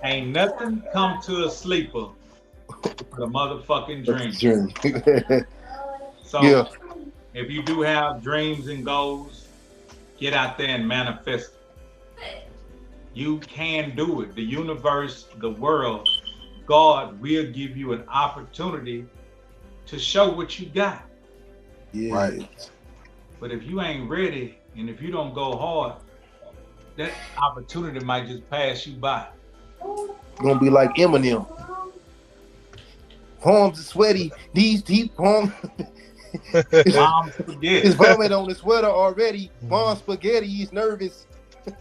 ain't nothing come to a sleeper but a motherfucking dream. So if you do have dreams and goals, get out there and manifest it. You can do it. The universe, the world, God will give you an opportunity to show what you got. Yeah. Right. But if you ain't ready and if you don't go hard, that opportunity might just pass you by. Gonna be like Eminem. Palms are sweaty, knees deep, palms. Mom spaghetti. His vomit on his sweater already. Mom spaghetti, he's nervous. You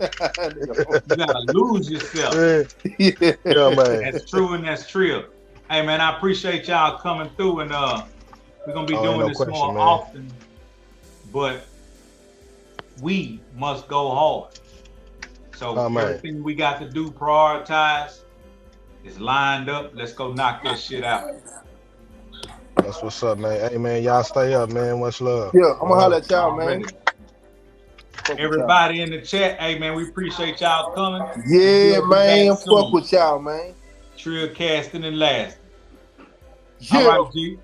gotta lose yourself. Yeah, man. That's true and that's true. Hey, man, I appreciate y'all coming through, and we're gonna be doing this more often. But we must go hard. So everything we got to do, prioritize, is lined up. Let's go knock this shit out. That's what's up, man. Hey, man, y'all stay up, man. Much love. Yeah, I'm gonna holler at y'all, man. Everybody in the chat, hey, man, we appreciate y'all coming. Yeah, man. Fuck with y'all, man. Trill casting and lasting. Yeah. All right, G.